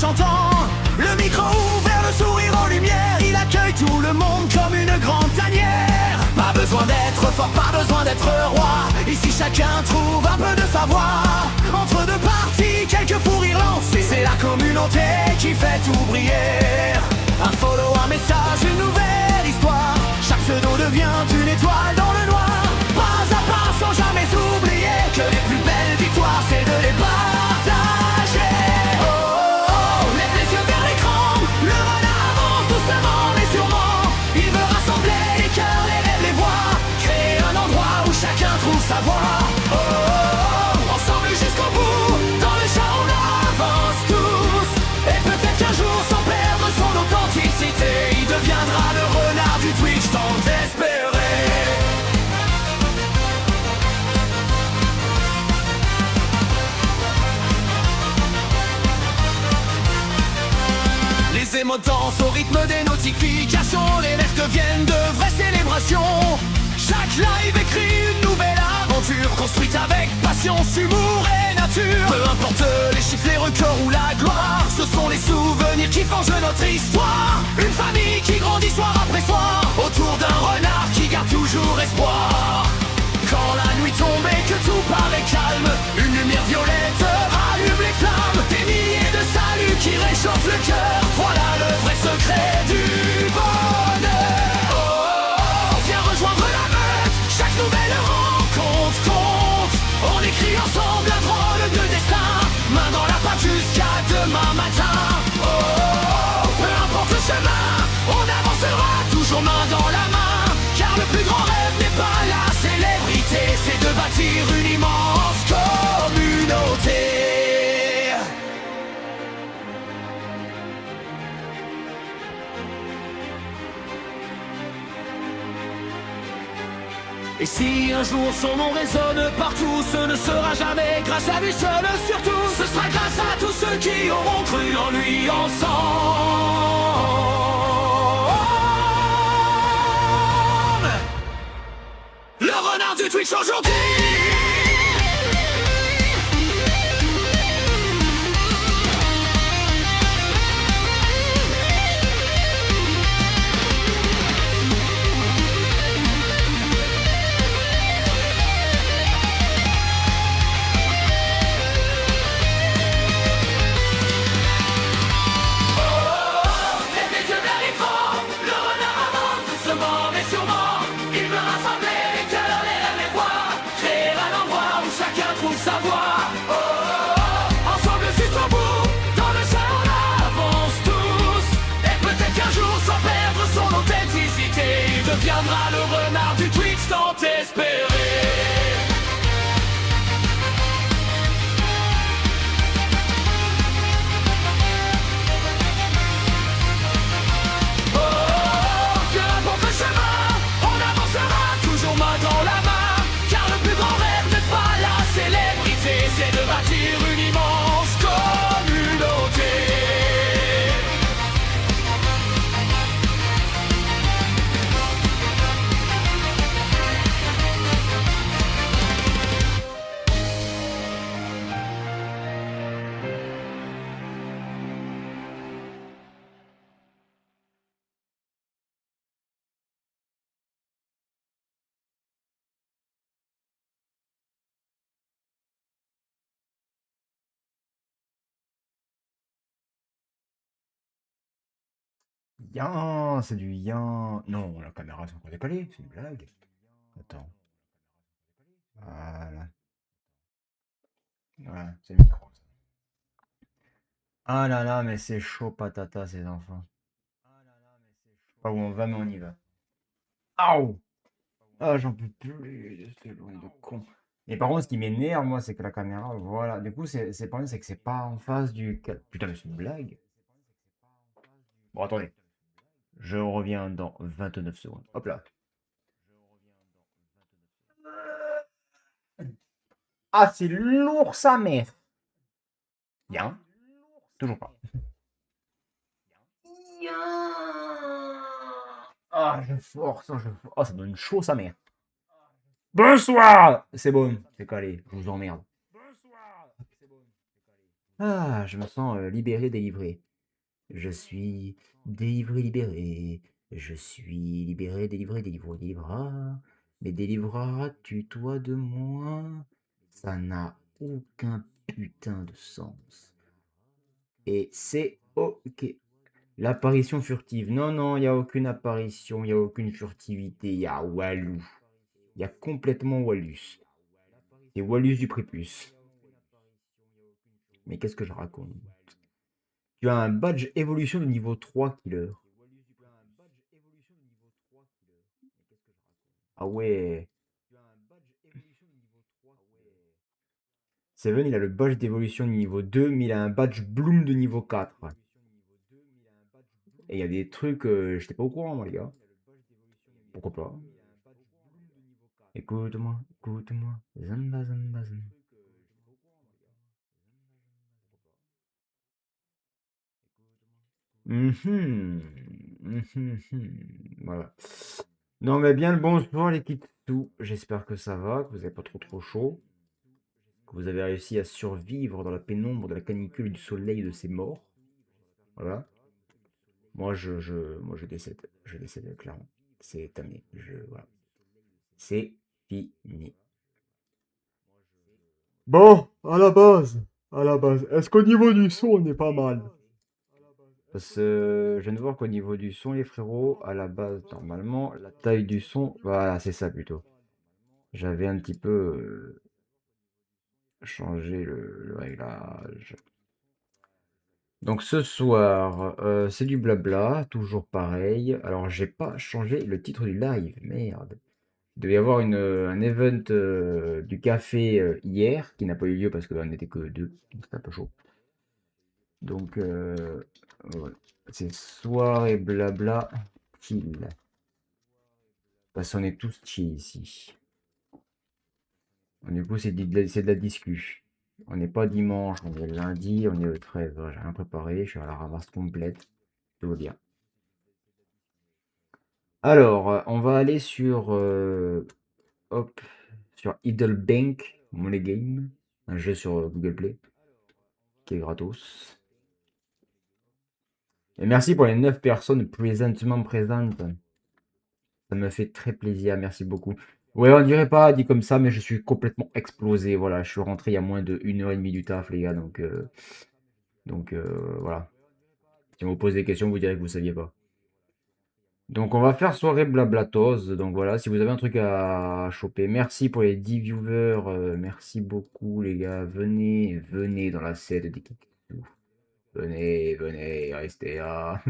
chantant. Le micro ouvert, le sourire en lumière, il accueille tout le monde comme une grande tanière. Pas besoin d'être fort, pas besoin d'être roi. Ici chacun trouve un peu de savoir. Entre deux parties, quelques fous rires lancés. C'est la communauté qui fait tout briller. Un follow, un message, une nouvelle histoire. Chaque pseudo devient une étoile dans le noir. Pas à pas sans jamais oublier que les plus belles victoires c'est de les partager. Oh, oh, oh, lève les yeux vers l'écran. Le renard avance doucement mais sûrement. Il veut rassembler les cœurs, les rêves, les voix. Créer un endroit où chacun trouve sa voix. Oh, oh, oh, ensemble jusqu'au bout. Dans le chat on avance tous. Et peut-être qu'un jour sans perdre son authenticité, il deviendra le renard du Twitch tant espéré. Les émotes dansent au rythme des notifications. Les lèvres deviennent de vraies célébrations. Chaque live écrit une nouvelle aventure, construite avec patience, humour et nature. Peu importe les chiffres, les records ou la gloire, ce sont les souvenirs qui forgent notre histoire. Une famille qui grandit soir après soir, autour d'un renard qui garde toujours espoir. Quand la nuit tombe et que tout paraît calme, une lumière violette rallume les flammes. Des milliers de saluts qui réchauffent le cœur. Voilà le vrai secret du bonheur. Oh, oh, oh, viens rejoindre la meute. Chaque nouvelle rencontre compte. On écrit ensemble un drôle de destin. Main dans la pâte jusqu'à demain matin. Oh, oh, oh, peu importe le chemin, on avancera toujours main dans la main. Car le plus grand rêve n'est pas la célébrité, c'est de bâtir une immense communauté. Et si un jour son nom résonne partout, ce ne sera jamais grâce à lui seul, surtout ce sera grâce à tous ceux qui auront cru en lui ensemble. Le renard du Twitch aujourd'hui. Deviendra le renard du Twitch tant espéré. Oh, oh, oh, peu importe le chemin, on avancera toujours main dans la main. Car le plus grand rêve n'est pas la célébrité, c'est de bâtir une immense communauté. Yan, c'est du yan. Non, la caméra c'est encore décalée, c'est une blague. Attends. Voilà. Voilà, c'est le micro. Ah là là, mais c'est chaud patata ces enfants. Pas où on va, mais on y va. Aouh! Ah, j'en peux plus de ce bruit de con. Et par contre, ce qui m'énerve, moi, c'est que la caméra, voilà. Du coup, c'est le problème, c'est que c'est pas en face du. Putain, mais c'est une blague. Bon, attendez. Je reviens dans 29 secondes. Hop là. Ah, c'est lourd sa mère. Bien. Toujours pas. Ah, je force, je force. Oh, ça donne chaud sa mère. Bonsoir. C'est bon, c'est calé. Je vous emmerde. Ah, je me sens libéré, délivré. Je suis délivré, libéré. Je suis libéré, délivré, délivré, délivrera. Mais délivreras-tu toi de moi? Ça n'a aucun putain de sens. Et c'est ok. L'apparition furtive. Non, non, il n'y a aucune apparition, il n'y a aucune furtivité. Il y a Walou. Il y a complètement Wallus. C'est Wallus du prépuce. Mais qu'est-ce que je raconte? Tu as un badge évolution de niveau 3, killer. Ah ouais. Seven, il a le badge d'évolution de niveau 2, mais il a un badge Bloom de niveau 4. Et il y a des trucs, j'étais pas au courant, moi, les gars. Pourquoi pas? Écoute-moi, écoute-moi. Zamba, zamba, zamba. Mhm, voilà. Non, mais bien le bonsoir, les Kitsu. J'espère que ça va, que vous n'avez pas trop chaud, que vous avez réussi à survivre dans la pénombre de la canicule et du soleil de ces morts. Voilà. Moi, je décède. Je décède, clairement. C'est terminé. Voilà. C'est fini. Bon, à la base, est-ce qu'au niveau du son, on est pas mal? Parce que je viens de voir qu'au niveau du son, les frérots, à la base, normalement, la taille du son, voilà, c'est ça plutôt. J'avais un petit peu changé le réglage. Donc ce soir, c'est du blabla, toujours pareil. Alors j'ai pas changé le titre du live, merde. Il devait y avoir un event du café hier, qui n'a pas eu lieu parce qu'on n'était que deux, donc c'était un peu chaud. Donc voilà. C'est soirée blabla chill. Parce qu'on est tous chill ici. Du coup, c'est de la discu. On n'est pas dimanche, on est lundi, on est le 13. Voilà, j'ai rien préparé, je suis à la ramasse complète. Tout va bien. Alors, on va aller sur, hop, sur Idle Bank Money Game, un jeu sur Google Play, qui est gratos. Et merci pour les 9 personnes présentement présentes. Ça me fait très plaisir, merci beaucoup. Ouais, on dirait pas dit comme ça, mais je suis complètement explosé. Voilà, je suis rentré il y a moins de 1 heure et demie du taf, les gars. Voilà. Si on vous pose des questions, vous direz que vous saviez pas. Donc on va faire soirée blablatos. Donc voilà, si vous avez un truc à choper, merci pour les 10 viewers. Merci beaucoup, les gars. Venez dans la scène des Kiksu. Venez, restez là.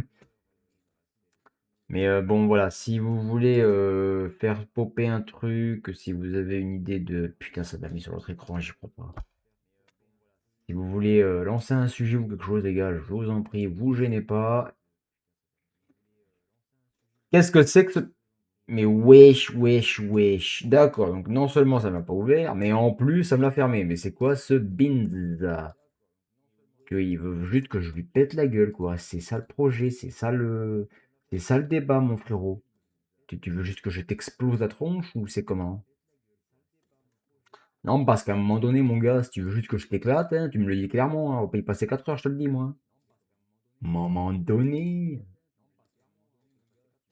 Mais bon, voilà, si vous voulez faire popper un truc, si vous avez une idée de... Putain, ça m'a mis sur l'autre écran, j'y crois pas. Si vous voulez lancer un sujet ou quelque chose, les gars, je vous en prie, vous gênez pas. Qu'est-ce que c'est que ce... Mais wesh. D'accord, donc non seulement ça m'a pas ouvert, mais en plus ça me l'a fermé. Mais c'est quoi ce binza? Il veut juste que je lui pète la gueule, quoi. C'est ça le projet, c'est ça le... C'est ça le débat, mon frérot. Tu veux juste que je t'explose la tronche ou c'est comment? Non, parce qu'à un moment donné, mon gars, si tu veux juste que je t'éclate, hein, tu me le dis clairement, hein, on peut y passer 4 heures, je te le dis, moi. Moment donné.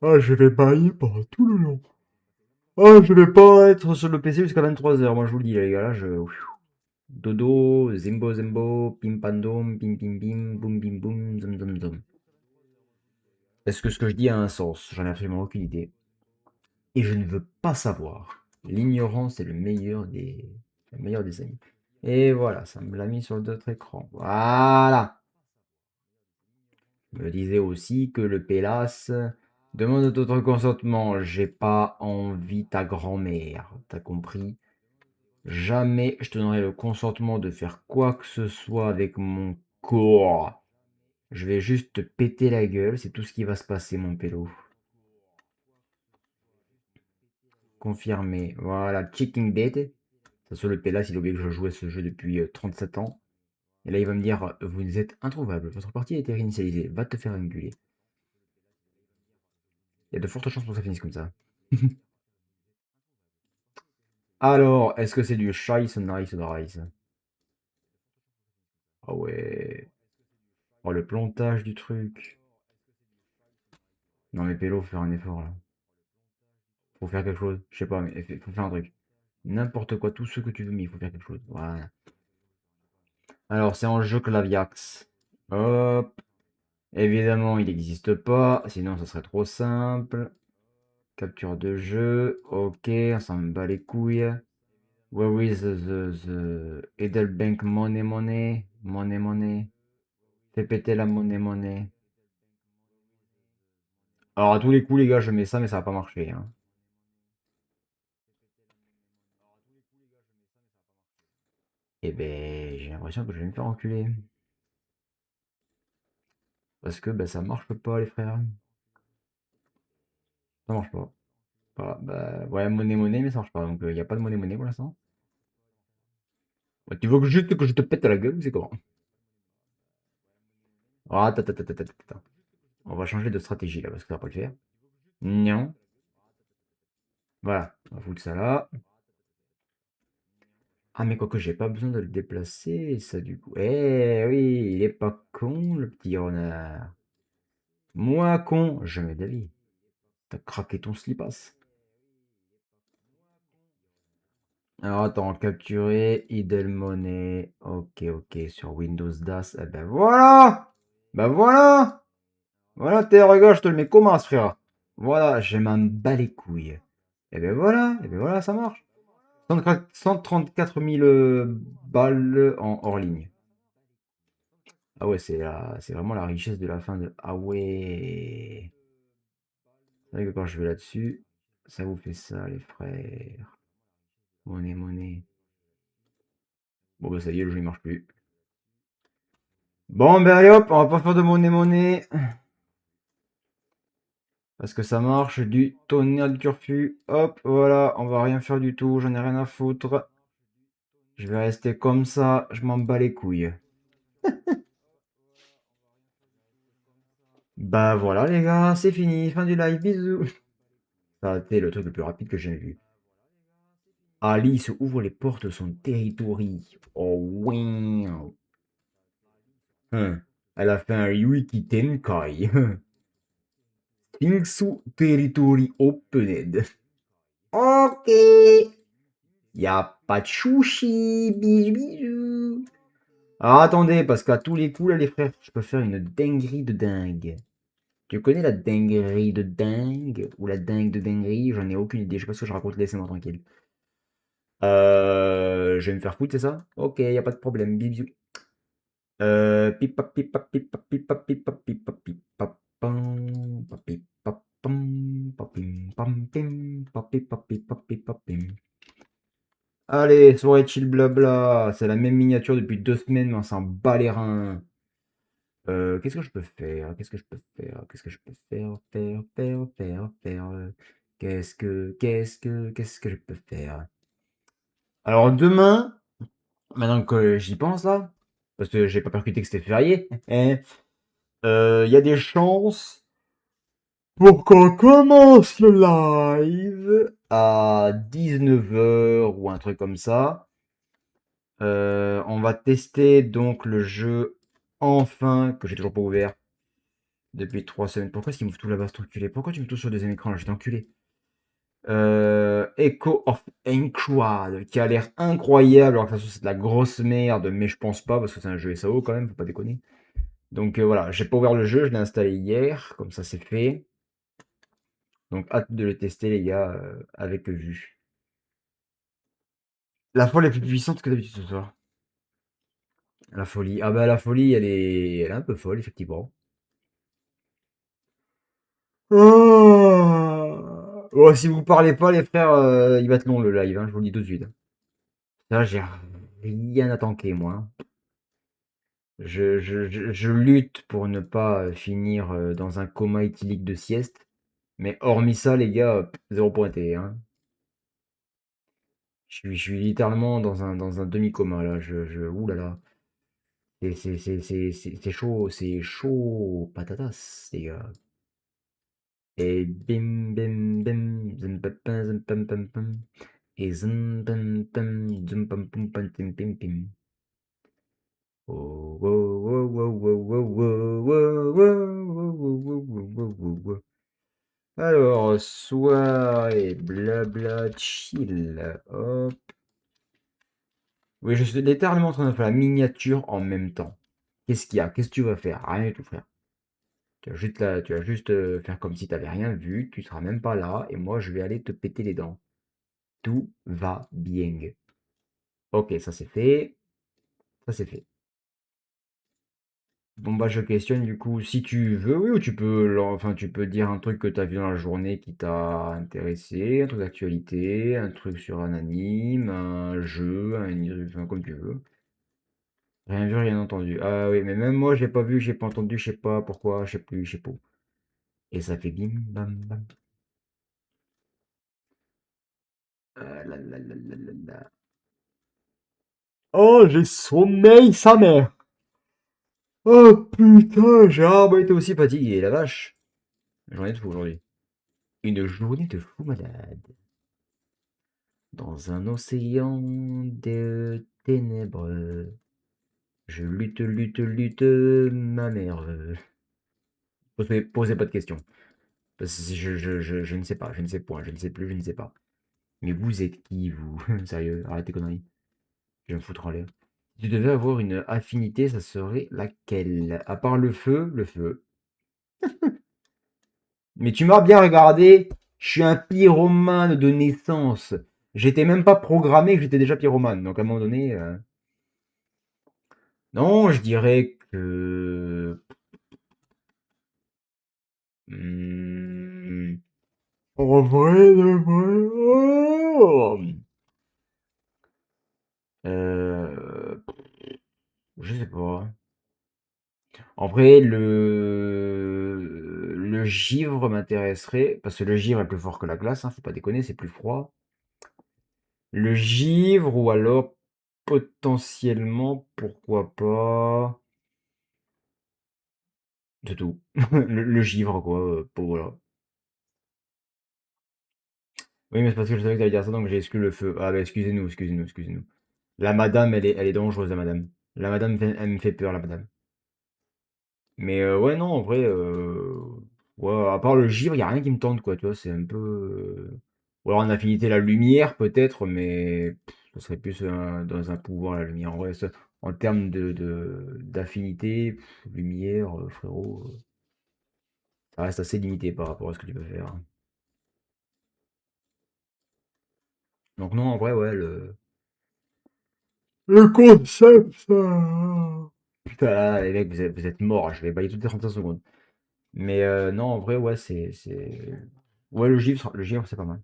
Ah, je vais bailler pendant tout le long. Ah, je vais pas être sur le PC jusqu'à 23 heures, moi je vous le dis, les gars, là, Dodo, zembo, pim pandom, pim pim pim, boum bim boum, zom zom zom. Est-ce que ce que je dis a un sens? J'en ai absolument aucune idée. Et je ne veux pas savoir. L'ignorance est le meilleur des amis. Et voilà, ça me l'a mis sur l'autre écran. Voilà. Je me disais aussi que le Pélas demande notre consentement. J'ai pas envie ta grand-mère. T'as compris? Jamais je te donnerai le consentement de faire quoi que ce soit avec mon corps. Je vais juste te péter la gueule, c'est tout ce qui va se passer, mon pélo. Confirmé. Voilà, checking date. Ça se le Pélas, il a oublié que je jouais ce jeu depuis 37 ans. Et là, il va me dire, vous êtes introuvable, votre partie a été réinitialisée, va te faire engueuler. Il y a de fortes chances pour que ça finisse comme ça. Alors, est-ce que c'est du Scheiß ou Nice ou Rice? Ah ouais. Oh, le plantage du truc. Non mais Pélo, faut faire un effort là. Faut faire quelque chose. Je sais pas, mais faut faire un truc. N'importe quoi, tout ce que tu veux, mais il faut faire quelque chose. Voilà. Alors, c'est en jeu Claviax. Hop. Évidemment, il n'existe pas, sinon ça serait trop simple. Capture de jeu, ok, on s'en bat les couilles. Where is the Edelbank money money? Money money. Fais péter la monnaie monnaie. Alors à tous les coups les gars, je mets ça, mais ça va pas marcher, hein. Eh ben, j'ai l'impression que je vais me faire enculer. Parce que ben, ça marche pas les frères. Ça marche pas. Voilà, bah, ouais, monnaie monnaie, mais ça marche pas. Donc il n'y a pas de monnaie monnaie pour l'instant. Ouais, tu veux juste que je te pète la gueule ou c'est comment? Ah, ta. On va changer de stratégie là, parce que ça va pas le faire. Non. Voilà, on va foutre ça là. Ah, mais quoique j'ai pas besoin de le déplacer, ça du coup. Eh oui, il est pas con le petit renard. Moi con, jamais d'avis. T'as craqué ton slipass. Alors attends, capturer, idle money. Ok, ok, sur Windows DAS. Eh ben voilà! Ben voilà! Voilà, t'es regarde, je te le mets comment, ce frère? Voilà, je m'en bats les couilles. Et ben voilà, ça marche. 134 000 balles en hors ligne. Ah ouais, c'est vraiment la richesse de la fin de. Ah ouais. C'est vrai que quand je vais là-dessus, ça vous fait ça, les frères. Monnaie, monnaie. Bon, bah ça y est, le jeu il marche plus. Bon, ben allez hop, on va pas faire de monnaie, monnaie. Parce que ça marche du tonnerre du turfu. Hop, voilà, on va rien faire du tout, j'en ai rien à foutre. Je vais rester comme ça, je m'en bats les couilles. Bah voilà les gars, c'est fini, fin du live, bisous. Ça a été le truc le plus rapide que j'ai vu. Alice ouvre les portes de son territoire. Oh oui. Elle a fait un Ryuki Tenkai. Shingsu Territory Opened. Ok. Y a pas de chouchi. Bisous bisous. Alors attendez, parce qu'à tous les coups là les frères, je peux faire une dinguerie de dingue. Tu connais la dinguerie de dingue? Ou la dingue de dinguerie? J'en ai aucune idée, je sais pas ce que je raconte, laissez-moi tranquille. Je vais me faire foutre, c'est ça? Ok, y a pas de problème, bisous. Pipa pipa pipa pipa pipa pipa pipa pam, papi papam, papim pam pim, papi papi papi papim. Allez, soirée chill blabla, c'est la même miniature depuis 2 semaines, mais on s'en bat les reins. Qu'est-ce que je peux faire? Qu'est-ce que je peux faire? Qu'est-ce que je peux faire? Qu'est-ce que je peux faire? Alors demain, maintenant que j'y pense là, parce que j'ai pas percuté que c'était férié, hein, il y a des chances pour qu'on commence le live à 19 h ou un truc comme ça. On va tester donc le jeu enfin, que j'ai toujours pas ouvert depuis 3 semaines. Pourquoi est-ce qu'il m'ouvre tout là-bas, cet enculé? Pourquoi tu me touches sur le deuxième écran là? J'étais enculé. Echo of Enquad, qui a l'air incroyable. Alors que de toute façon, c'est de la grosse merde, mais je pense pas, parce que c'est un jeu SAO quand même, faut pas déconner. Donc voilà, j'ai pas ouvert le jeu, je l'ai installé hier, comme ça c'est fait. Donc hâte de le tester les gars, avec vue. La folle est plus puissante que d'habitude ce soir. La folie. Ah bah la folie, elle est un peu folle, effectivement. Ah. Oh, si vous parlez pas, les frères, il va être long le live, hein, je vous le dis tout de suite. Là, j'ai rien à tanker, moi, hein. Je lutte pour ne pas finir dans un coma éthylique de sieste. Mais hormis ça, les gars, zéro pointé, hein. Je suis littéralement dans un demi-coma, là. Ouh là là. C'est chaud, patatas, les gars. Et bim, bim, bim, zim, pam, pam, zim, pam, pam, pam. Et zim, pam, pam, zim, pam, pam, pam, tim, pim, pim. Oh, oh, oh, oh, oh, oh, oh, oh, oh, oh, oh, oh. Alors, soirée, blabla, chill. Hop. Oui, je suis littéralement en train de faire la miniature en même temps. Qu'est-ce qu'il y a? Qu'est-ce que tu vas faire? Rien du tout, frère. Tu vas juste faire comme si tu n'avais rien vu, tu seras même pas là, et moi je vais aller te péter les dents. Tout va bien. Ok, ça c'est fait. Ça c'est fait. Bon bah je questionne du coup, si tu veux, oui, ou tu peux, enfin tu peux dire un truc que tu as vu dans la journée qui t'a intéressé, un truc d'actualité, un truc sur un anime, un jeu, enfin comme tu veux. Rien vu, rien entendu. Ah oui, mais même moi j'ai pas vu, j'ai pas entendu, je sais pas pourquoi, je sais plus, je sais pas. Et ça fait bim bam bam. La, la, la, la, la, la. Oh, j'ai sommeil, sa mère. Oh putain, j'ai jamais été aussi fatigué, la vache. Journée de fou aujourd'hui. Une journée de fou malade. Dans un océan de ténèbres, je lutte, lutte, lutte, ma mère. Posez pas de questions. Parce que je ne sais pas, je ne sais point, je ne sais plus, je ne sais pas. Mais vous êtes qui, vous? Sérieux, arrêtez conneries. Je vais me foutre en l'air. Si tu devais avoir une affinité, ça serait laquelle? À part le feu, le feu. Mais tu m'as bien regardé, je suis un pyromane de naissance. J'étais même pas programmé que j'étais déjà pyromane. Donc à un moment donné, non, je dirais que... En vrai, de vrai... oh, Euh, je sais pas. En vrai, le givre m'intéresserait, parce que le givre est plus fort que la glace, hein, faut pas déconner, c'est plus froid. Le givre, ou alors potentiellement, pourquoi pas... C'est tout. Le givre, quoi, voilà. Oui, mais c'est parce que je savais que t'allais dire ça, donc j'ai exclu le feu. Ah bah excusez-nous, excusez-nous, excusez-nous. La madame, elle est dangereuse, la madame. La madame, elle me fait peur, la madame. Mais ouais, non, en vrai, ouais, à part le givre, il a rien qui me tente, quoi, tu vois, c'est un peu... Ou alors en affinité, la lumière, peut-être, mais ce serait plus dans un pouvoir, la lumière. En vrai, en termes d'affinité, lumière, frérot, ça reste assez limité par rapport à ce que tu peux faire. Donc non, en vrai, ouais, le concept, ça... Putain, là, les mecs, vous êtes morts, je vais bailler toutes les 35 secondes. Mais non, en vrai, ouais, Ouais, le givre, c'est pas mal.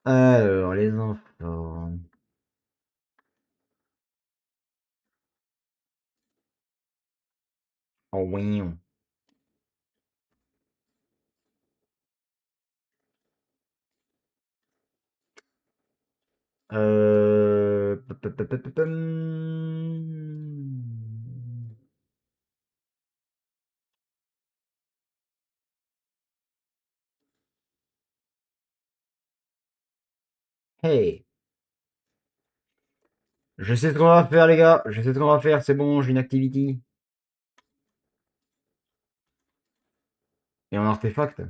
Alors, les enfants. Oh, oui. Hey, je sais ce qu'on va faire, les gars. Je sais ce qu'on va faire. C'est bon, j'ai une activity. Et un artefact.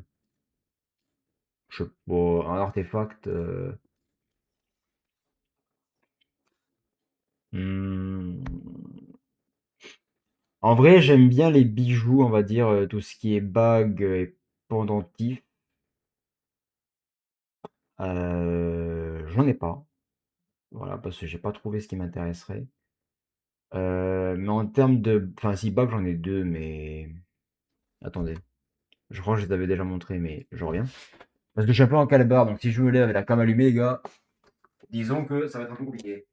Je sais pas, un artefact. Hmm. En vrai, j'aime bien les bijoux, on va dire, tout ce qui est bague et pendentif. J'en ai pas. Voilà, parce que j'ai pas trouvé ce qui m'intéresserait. Mais en termes de... Enfin, si bague, j'en ai deux, mais... Attendez. Je crois que je les avais déjà montrés, mais je reviens. Parce que je suis un peu en calbar, donc si je me lève avec la cam allumée, les gars, disons que ça va être un peu compliqué.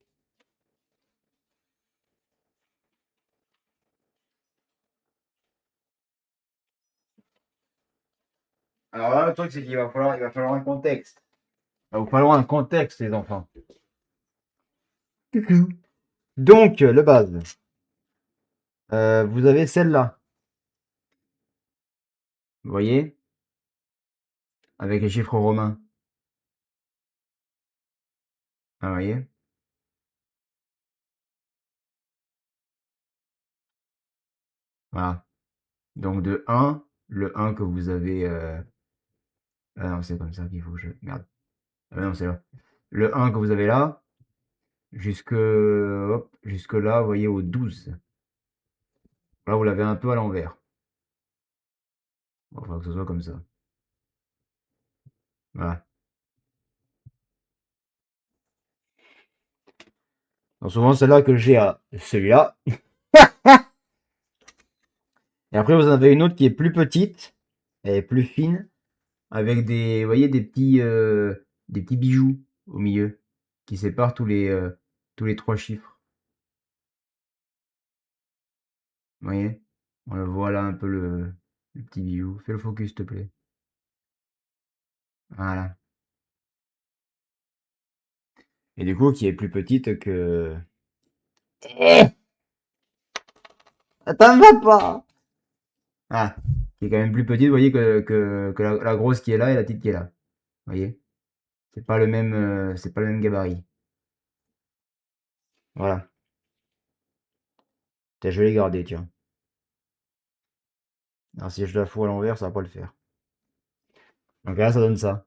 Alors là, le truc, c'est il va falloir un contexte. Il va vous falloir un contexte, les enfants. Donc, le base. Vous avez celle-là. Vous voyez? avec les chiffres romains. Ah, vous voyez? Voilà. Donc de 1, le 1 que vous avez... Ah non, c'est comme ça qu'il faut que je... Merde. Ah non, c'est là. Le 1 que vous avez là, jusque, hop, jusque là, vous voyez, au 12. Là, vous l'avez un peu à l'envers. Bon, il faut que ce soit comme ça. Voilà. Donc souvent, c'est là que j'ai à celui-là. Et après, vous en avez une autre qui est plus petite, elle est plus fine, avec des, vous voyez, des petits bijoux au milieu, qui séparent tous les trois chiffres. Vous voyez? On le voit là un peu le petit bijou. Fais le focus, s'il te plaît. Voilà. Et du coup, qui est plus petite que... T'en vas pas! Ah, qui est quand même plus petite, vous voyez, que la grosse qui est là et la petite qui est là. Vous voyez? C'est pas le même gabarit. Voilà. Tiens, je vais les garder, tiens. Alors si je la fous à l'envers, ça va pas le faire. Donc là, ça donne ça.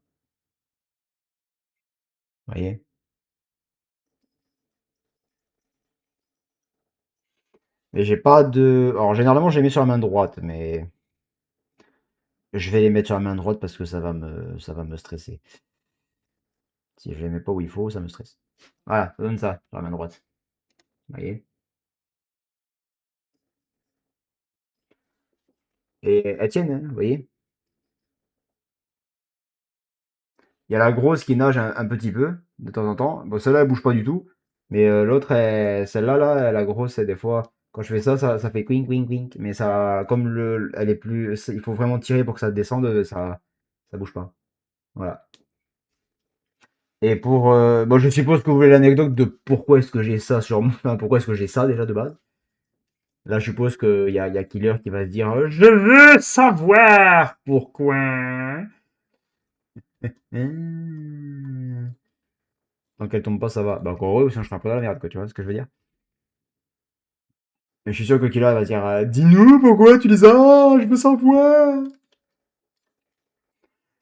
Vous voyez? Mais j'ai pas de... Alors généralement, je les mets sur la main droite, mais je vais les mettre sur la main droite parce que ça va me stresser. Si je les mets pas où il faut, ça me stresse. Voilà, ça donne ça, sur la main droite. Vous voyez? Et elles tiennent, hein, vous voyez? Il y a la grosse qui nage un petit peu, de temps en temps. Bon, celle-là, elle bouge pas du tout. Mais l'autre, celle-là, là, la grosse, des fois, quand je fais ça, ça fait quink, quink, quink. Mais ça, comme elle est plus, il faut vraiment tirer pour que ça descende, ça bouge pas. Voilà. Et pour, bon, je suppose que vous voulez l'anecdote de pourquoi est-ce que j'ai ça sur moi, enfin, pourquoi est-ce que j'ai ça déjà de base. Là, je suppose qu'il y a Killer qui va se dire, je veux savoir pourquoi. Hmm. Tant qu'elle tombe pas, ça va. Bah, encore heureux, sinon je serais un peu dans la merde, quoi, tu vois ce que je veux dire? Mais je suis sûr que Killer va dire, dis-nous pourquoi tu les as, je veux savoir.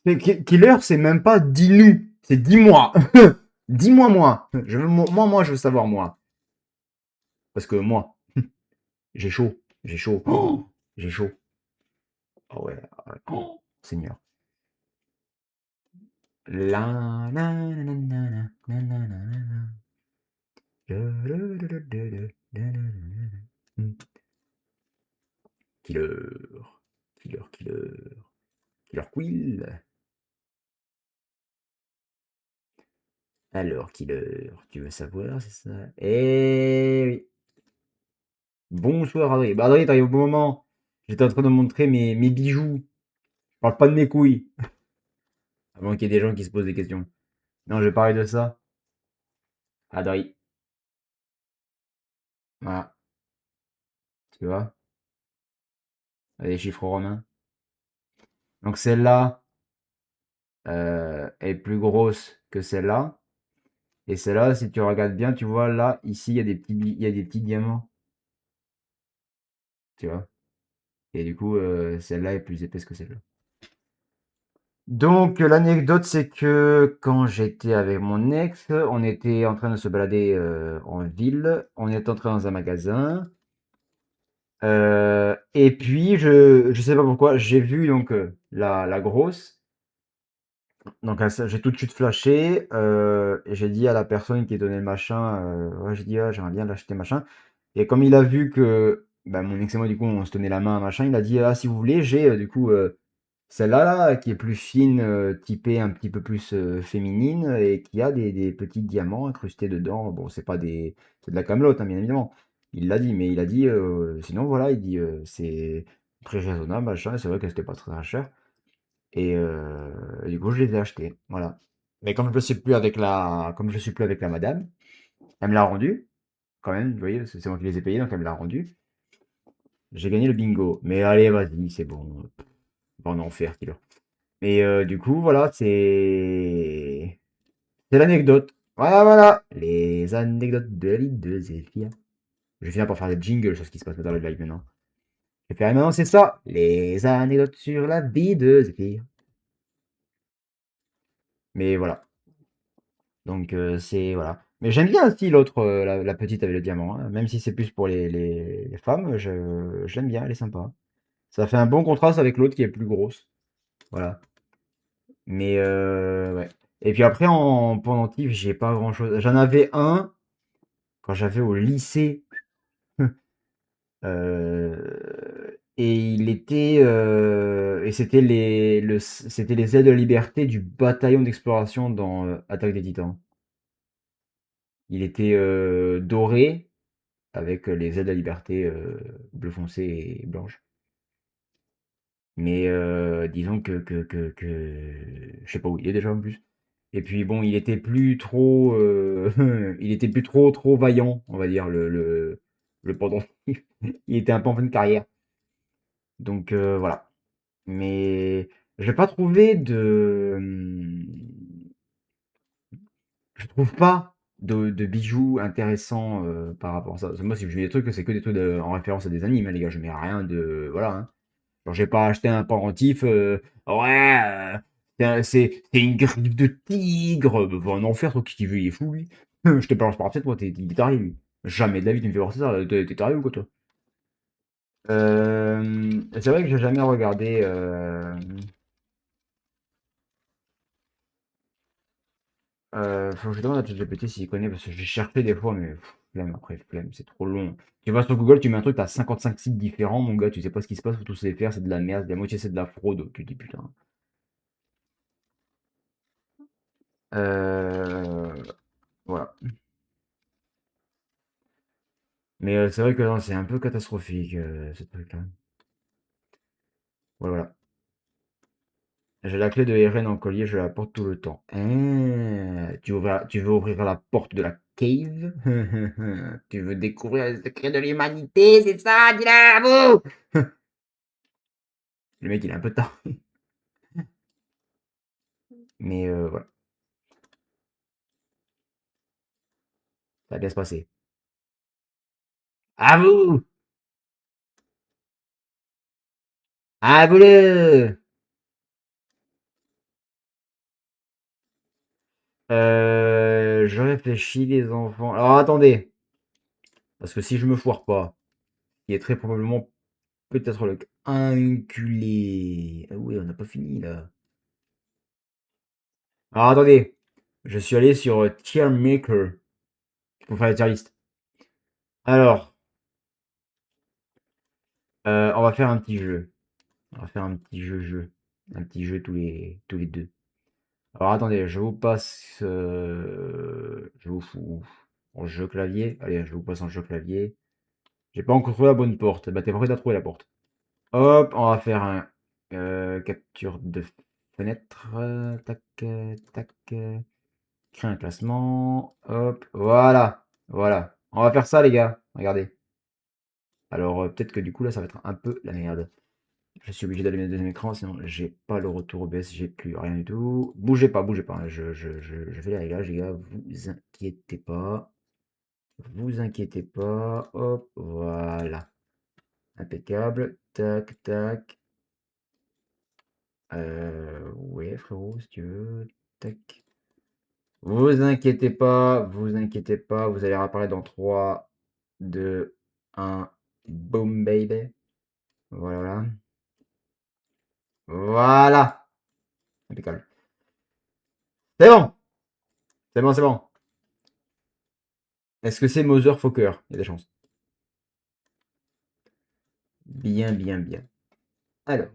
Mais Killer, c'est même pas dis-nous, c'est dis-moi. Dis-moi, moi. Moi, je veux savoir, moi. Parce que moi, j'ai chaud. J'ai chaud. Oh, j'ai chaud. Ah ouais, ah ouais. Oh, Seigneur. La, la, la, la, la, la, la, la, la, la. Killer. Killer, killer. Killer Quill. Alors, Killer, tu veux savoir, c'est ça? Eh oui. Bonsoir, Adrien. Bah, Adrien, t'arrives au bon moment. J'étais en train de montrer mes bijoux. Je parle pas de mes couilles. Avant qu'il y ait des gens qui se posent des questions. Non, je vais parler de ça. Adrien. Voilà. Tu vois? Les chiffres romains. Donc, celle-là est plus grosse que celle-là. Et celle-là, si tu regardes bien, tu vois, là, ici, il y a il y a des petits diamants. Tu vois? Et du coup, celle-là est plus épaisse que celle-là. Donc, l'anecdote, c'est que quand j'étais avec mon ex, on était en train de se balader en ville. On est entré dans un magasin. Et puis, je sais pas pourquoi, j'ai vu donc la grosse. Donc, j'ai tout de suite flashé. Et j'ai dit à la personne qui donnait le machin, ouais, j'ai dit, ah, j'aimerais bien l'acheter, machin. Et comme il a vu que bah, mon ex et moi, du coup, on se tenait la main, machin, il a dit, ah, si vous voulez, j'ai du coup celle-là, là, qui est plus fine, typée un petit peu plus féminine, et qui a des petits diamants incrustés dedans. Bon, c'est de la camelote, hein, bien évidemment. Il l'a dit, mais il a dit, sinon, voilà, il dit, c'est très raisonnable, machin, et c'est vrai que c'était pas très cher. Et du coup, je les ai achetés, voilà. Mais comme je suis plus avec la madame, elle me l'a rendu, quand même, vous voyez, c'est moi qui les ai payés, donc elle me l'a rendu. J'ai gagné le bingo. Mais allez, vas-y, c'est bon. Va en enfer, Killer. Et du coup, voilà, c'est l'anecdote. Voilà, voilà, les anecdotes de la vie de Zéphyr. Je vais finir par faire des jingles sur ce qui se passe dans le live maintenant. Je vais faire maintenant, c'est ça, les anecdotes sur la vie de Zéphyr. Mais voilà. Donc c'est voilà. Mais j'aime bien aussi l'autre, la petite avec le diamant, hein. Même si c'est plus pour les femmes, je l'aime bien, elle est sympa. Ça fait un bon contraste avec l'autre qui est plus grosse. Voilà. Mais ouais. Et puis après en pendentif, j'ai pas grand chose. J'en avais un quand j'avais au lycée. Et il était et c'était les ailes de la liberté du bataillon d'exploration dans Attaque des Titans. Il était doré avec les ailes de la liberté bleu foncé et blanche. Mais disons je sais pas où il est déjà en plus. Et puis bon, il était plus trop il était plus trop vaillant, on va dire le pendentif. Il était un peu en fin de carrière. Donc voilà. Mais j'ai pas trouvé je trouve pas de bijoux intéressants par rapport à ça. Moi, si je mets des trucs, c'est que des trucs en référence à des animes, hein, les gars. Je mets rien de. Voilà, hein. Genre, j'ai pas acheté un pendentif. Ouais, c'est une griffe de tigre. Bah, en enfer, toi qui veux, il est fou, lui. Je te balance par la tête, toi, il est taré, lui. Jamais de la vie, tu me fais voir ça. T'es taré ou quoi, toi? C'est vrai que j'ai jamais regardé. Faut que je demande à ChatGPT s'il connaît, parce que j'ai cherché des fois, mais flemme après, flemme, c'est trop long. Tu vas sur Google, tu mets un truc, t'as 55 sites différents, mon gars, tu sais pas ce qui se passe, faut tous les faire, c'est de la merde, la moitié c'est de la fraude, tu te dis putain. Euh, voilà. Mais c'est vrai que non, c'est un peu catastrophique, ce truc-là. Voilà, voilà. J'ai la clé de RN en collier, je la porte tout le temps. Tu veux ouvrir la porte de la cave? Tu veux découvrir les secrets de l'humanité, c'est ça? Dis-le à vous! Le mec, il est un peu tard. Mais voilà, ça va bien se passer. À vous! À vous le! Je réfléchis, les enfants. Alors attendez, parce que si je me foire pas, il est très probablement peut-être le inculé. Ah oui, on n'a pas fini là. Alors attendez, je suis allé sur Tier Maker pour faire la tier list. Alors, on va faire un petit jeu. On va faire un petit jeu. Un petit jeu tous les deux. Alors attendez, je vous passe. Je vous fous en jeu clavier. Allez, je vous passe en jeu clavier. J'ai pas encore trouvé la bonne porte. Bah t'es pas prêt à trouver la porte. Hop, on va faire un capture de fenêtre. Tac, tac. Créer un classement. Hop, voilà. Voilà. On va faire ça les gars. Regardez. Alors peut-être que du coup là ça va être un peu la merde. Je suis obligé d'allumer le deuxième écran, sinon j'ai pas le retour OBS, j'ai plus rien du tout. Bougez pas, hein. Je fais les réglages, les gars, vous inquiétez pas. Vous inquiétez pas. Hop, voilà. Impeccable. Tac, tac. Ouais, frérot, si tu veux. Tac. Vous inquiétez pas, vous allez réapparaître dans 3, 2, 1. Boom, baby. Voilà. Voilà. Impeccable. C'est bon! C'est bon, c'est bon. Est-ce que c'est Mother Fokker? Il y a des chances. Bien, bien, bien. Alors,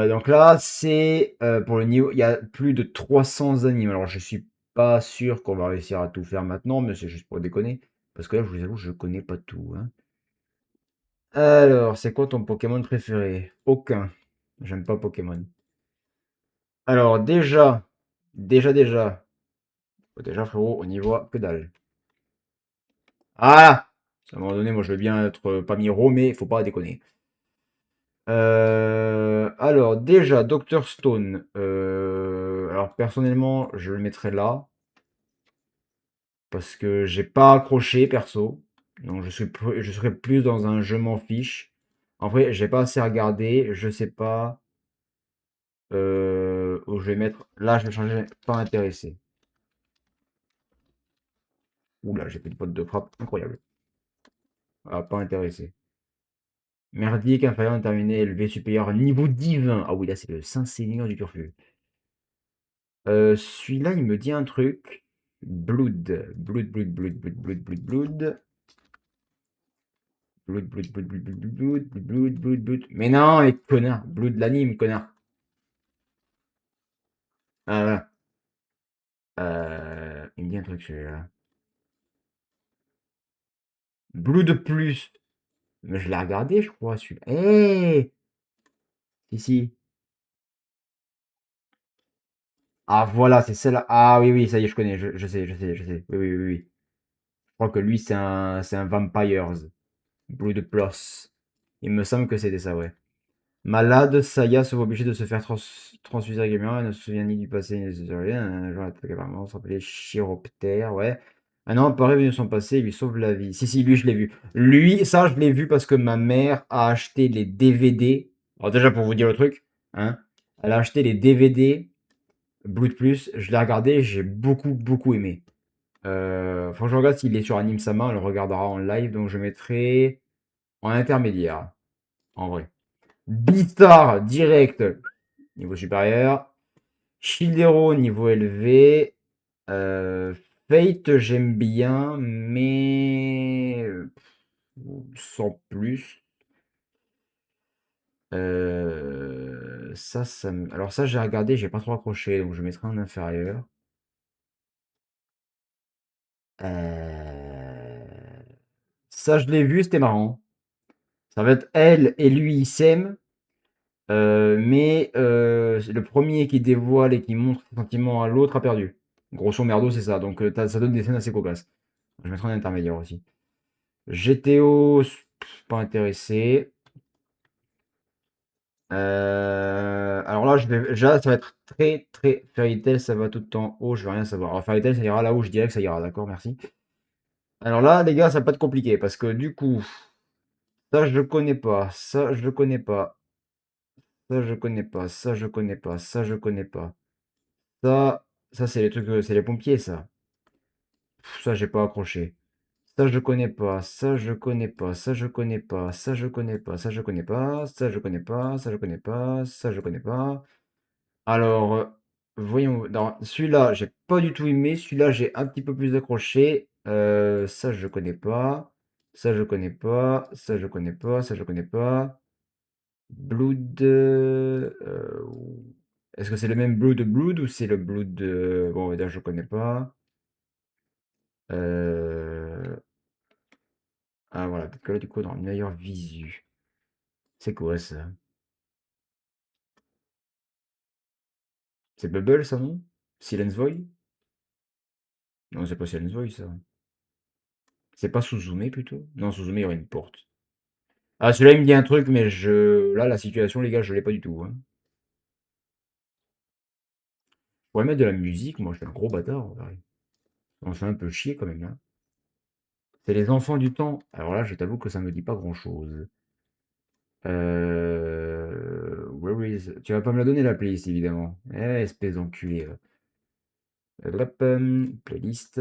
donc là, c'est pour le niveau. Il y a plus de 300 animes. Alors, je suis pas sûr qu'on va réussir à tout faire maintenant, mais c'est juste pour déconner. Parce que là, je vous avoue, je connais pas tout, hein. Alors, c'est quoi ton Pokémon préféré? Aucun. J'aime pas Pokémon. Alors, déjà. Déjà, frérot, on y voit que dalle. Ah! À un moment donné, moi, je veux bien être pas Miro, mais faut pas déconner. Alors, déjà, Dr. Stone. Alors, personnellement, je le mettrais là. Parce que j'ai pas accroché, perso. Donc, je serais plus dans un je m'en fiche. En vrai, j'ai pas assez regardé. Je sais pas où je vais mettre. Là, je vais changer pas intéressé. Oula, j'ai fait une faute de frappe incroyable. Ah, pas intéressé. Merdique, inférieur, interminé, élevé, supérieur, niveau divin. Ah oui, là, c'est le Saint-Seigneur du Turfu. Celui-là, il me dit un truc. Blood. Blood, blood, blood, blood, blood, blood, blood. Blood, blood, blood, blood, blood, blood, blood, blood, blood, blood. Mais non, et connard. Blood l'anime, connard. Ah, voilà. Il me dit un truc, celui-là. Blood plus. Mais je l'ai regardé, je crois, celui-là. Eh si, si. Ah, voilà, c'est celle-là. Ah, oui, oui, ça y est, je connais. Je sais, je sais, je sais. Oui, oui, oui, oui. Je crois que lui, c'est un Vampires. Blood plus. Il me semble que c'était ça, ouais. Malade, Saya se voit obligée de se faire transfuser régulièrement. Elle ne se souvient ni du passé ni de rien. Un jour, elle apparemment s'appelait Chiroptère, ouais. Un an apparaît venu de son passé, il lui sauve la vie. Si, si, lui, je l'ai vu. Lui, ça, je l'ai vu parce que ma mère a acheté les DVD. Alors, déjà, pour vous dire le truc, hein, elle a acheté les DVD Blood Plus. Je l'ai regardé, j'ai beaucoup, beaucoup aimé. Faut que je regarde s'il est sur Anime Sama, on le regardera en live, donc je mettrai en intermédiaire, en vrai. Beastar, direct, niveau supérieur. Shildero, niveau élevé. Fate, j'aime bien, mais sans plus. Alors ça, j'ai regardé, j'ai pas trop accroché, donc je mettrai en inférieur. Ça, je l'ai vu, c'était marrant. Ça va être elle et lui, ils s'aiment. Mais c'est le premier qui dévoile et qui montre ses sentiments à l'autre a perdu. Grosso merdo, c'est ça. Donc ça donne des scènes assez cocasses. Je mettrai un intermédiaire aussi. GTO, pas intéressé. Alors là, déjà, ça va être très très Fairy Tail, ça va tout en haut, je vais rien savoir. Alors Fairy Tail, ça ira là où je dirais que ça ira, d'accord, merci. Alors là, les gars, ça va pas être compliqué parce que du coup, ça je connais pas, ça je connais pas, ça je connais pas, ça je connais pas, ça je connais pas. Ça c'est les trucs, c'est les pompiers, ça. Ça, j'ai pas accroché. Ça, je connais pas. Ça, je connais pas. Ça, je connais pas. Ça, je connais pas. Ça, je connais pas. Ça, je connais pas. Ça, je connais pas. Ça, je connais pas. Alors, voyons. Non, celui-là, j'ai pas du tout aimé. Celui-là, j'ai un petit peu plus accroché. Ça, je connais pas. Ça, je connais pas. Ça, je connais pas. Ça, je connais pas. Blood. Est-ce que c'est le même Blood ou c'est le Blood de... Bon, là, je connais pas. Euh, Ah voilà, peut-être que là, du coup, dans le meilleur visu. C'est quoi ça? C'est Bubble, ça, non? Silence Void? Non, c'est pas Silence Void, ça. C'est pas Suzume, plutôt? Non, Suzume, il y aurait une porte. Ah, celui-là, il me dit un truc, mais je... Là, la situation, les gars, je l'ai pas du tout, hein. Je pourrais mettre de la musique, moi, je suis un gros bâtard, pareil. On se fait un peu chier, quand même, là. C'est les enfants du temps. Alors là, je t'avoue que ça me dit pas grand-chose. Where is... Tu vas pas me la donner, la playlist, évidemment. Eh, espèce d'enculé. Hop, playlist.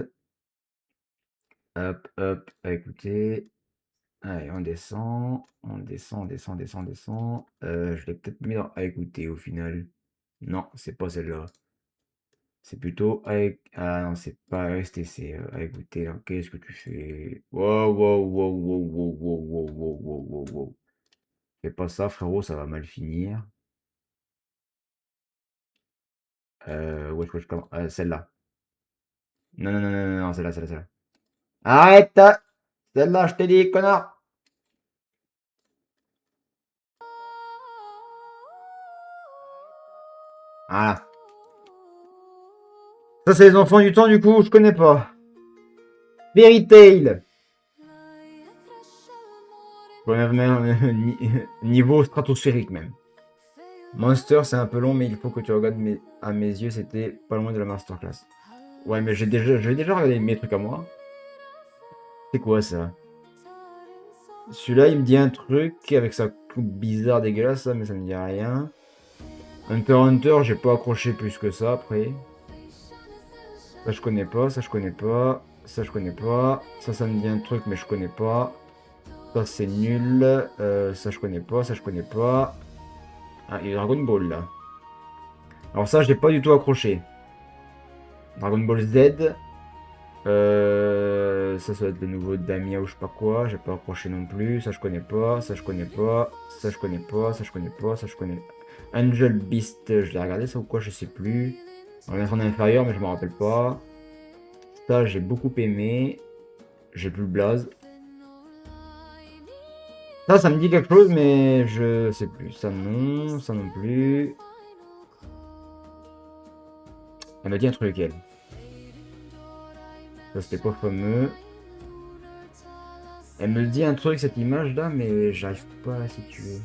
Hop, hop, à écouter. Allez, on descend, on descend, on descend, on descend, on descend. Je l'ai peut-être mis dans à écouter au final. Non, c'est pas celle-là. C'est plutôt Ah non, c'est pas rester, c'est à écouter. Alors, qu'est-ce que tu fais? Wow, wow, wow, wow, wow, wow, wow, wow, wow, wow, wow. Fais pas ça, frérot, ça va mal finir. Wesh, wesh, comment? Celle-là. Non, non, non, non, non, non, celle-là, celle-là, celle-là. Arrête! Celle-là, je t'ai dit, connard! Voilà. Ça, c'est les enfants du temps, du coup, je connais pas. Fairy Tail. Même niveau stratosphérique même. Monster, c'est un peu long, mais il faut que tu regardes à mes yeux, c'était pas loin de la masterclass. Ouais, mais j'ai déjà regardé mes trucs à moi. C'est quoi ça? Celui-là, il me dit un truc avec sa coupe bizarre, dégueulasse, ça, mais ça me dit rien. Hunter x Hunter, j'ai pas accroché plus que ça après. Ça, je connais pas, ça, je connais pas. Ça, je connais pas. Ça me dit un truc, mais je connais pas. Ça, c'est nul. Ça, je connais pas, ça, je connais pas. Ah, il y a Dragon Ball là. Alors, ça, j'ai pas du tout accroché. Dragon Ball Z. Ça doit être le nouveau Damia ou je sais pas quoi. J'ai pas accroché non plus. Ça, je connais pas. Ça, je connais pas. Ça, je connais pas. Ça, je connais pas. Ça, je connais. Angel Beast, je l'ai regardé ça ou quoi, je sais plus. On va mettre en inférieur, mais je me rappelle pas. Ça, j'ai beaucoup aimé. J'ai plus le blaze. Ça me dit quelque chose, mais je sais plus. Ça non plus. Elle m'a dit un truc, elle. Ça, c'était pas fameux. Elle me dit un truc, cette image-là, mais j'arrive pas à la situer.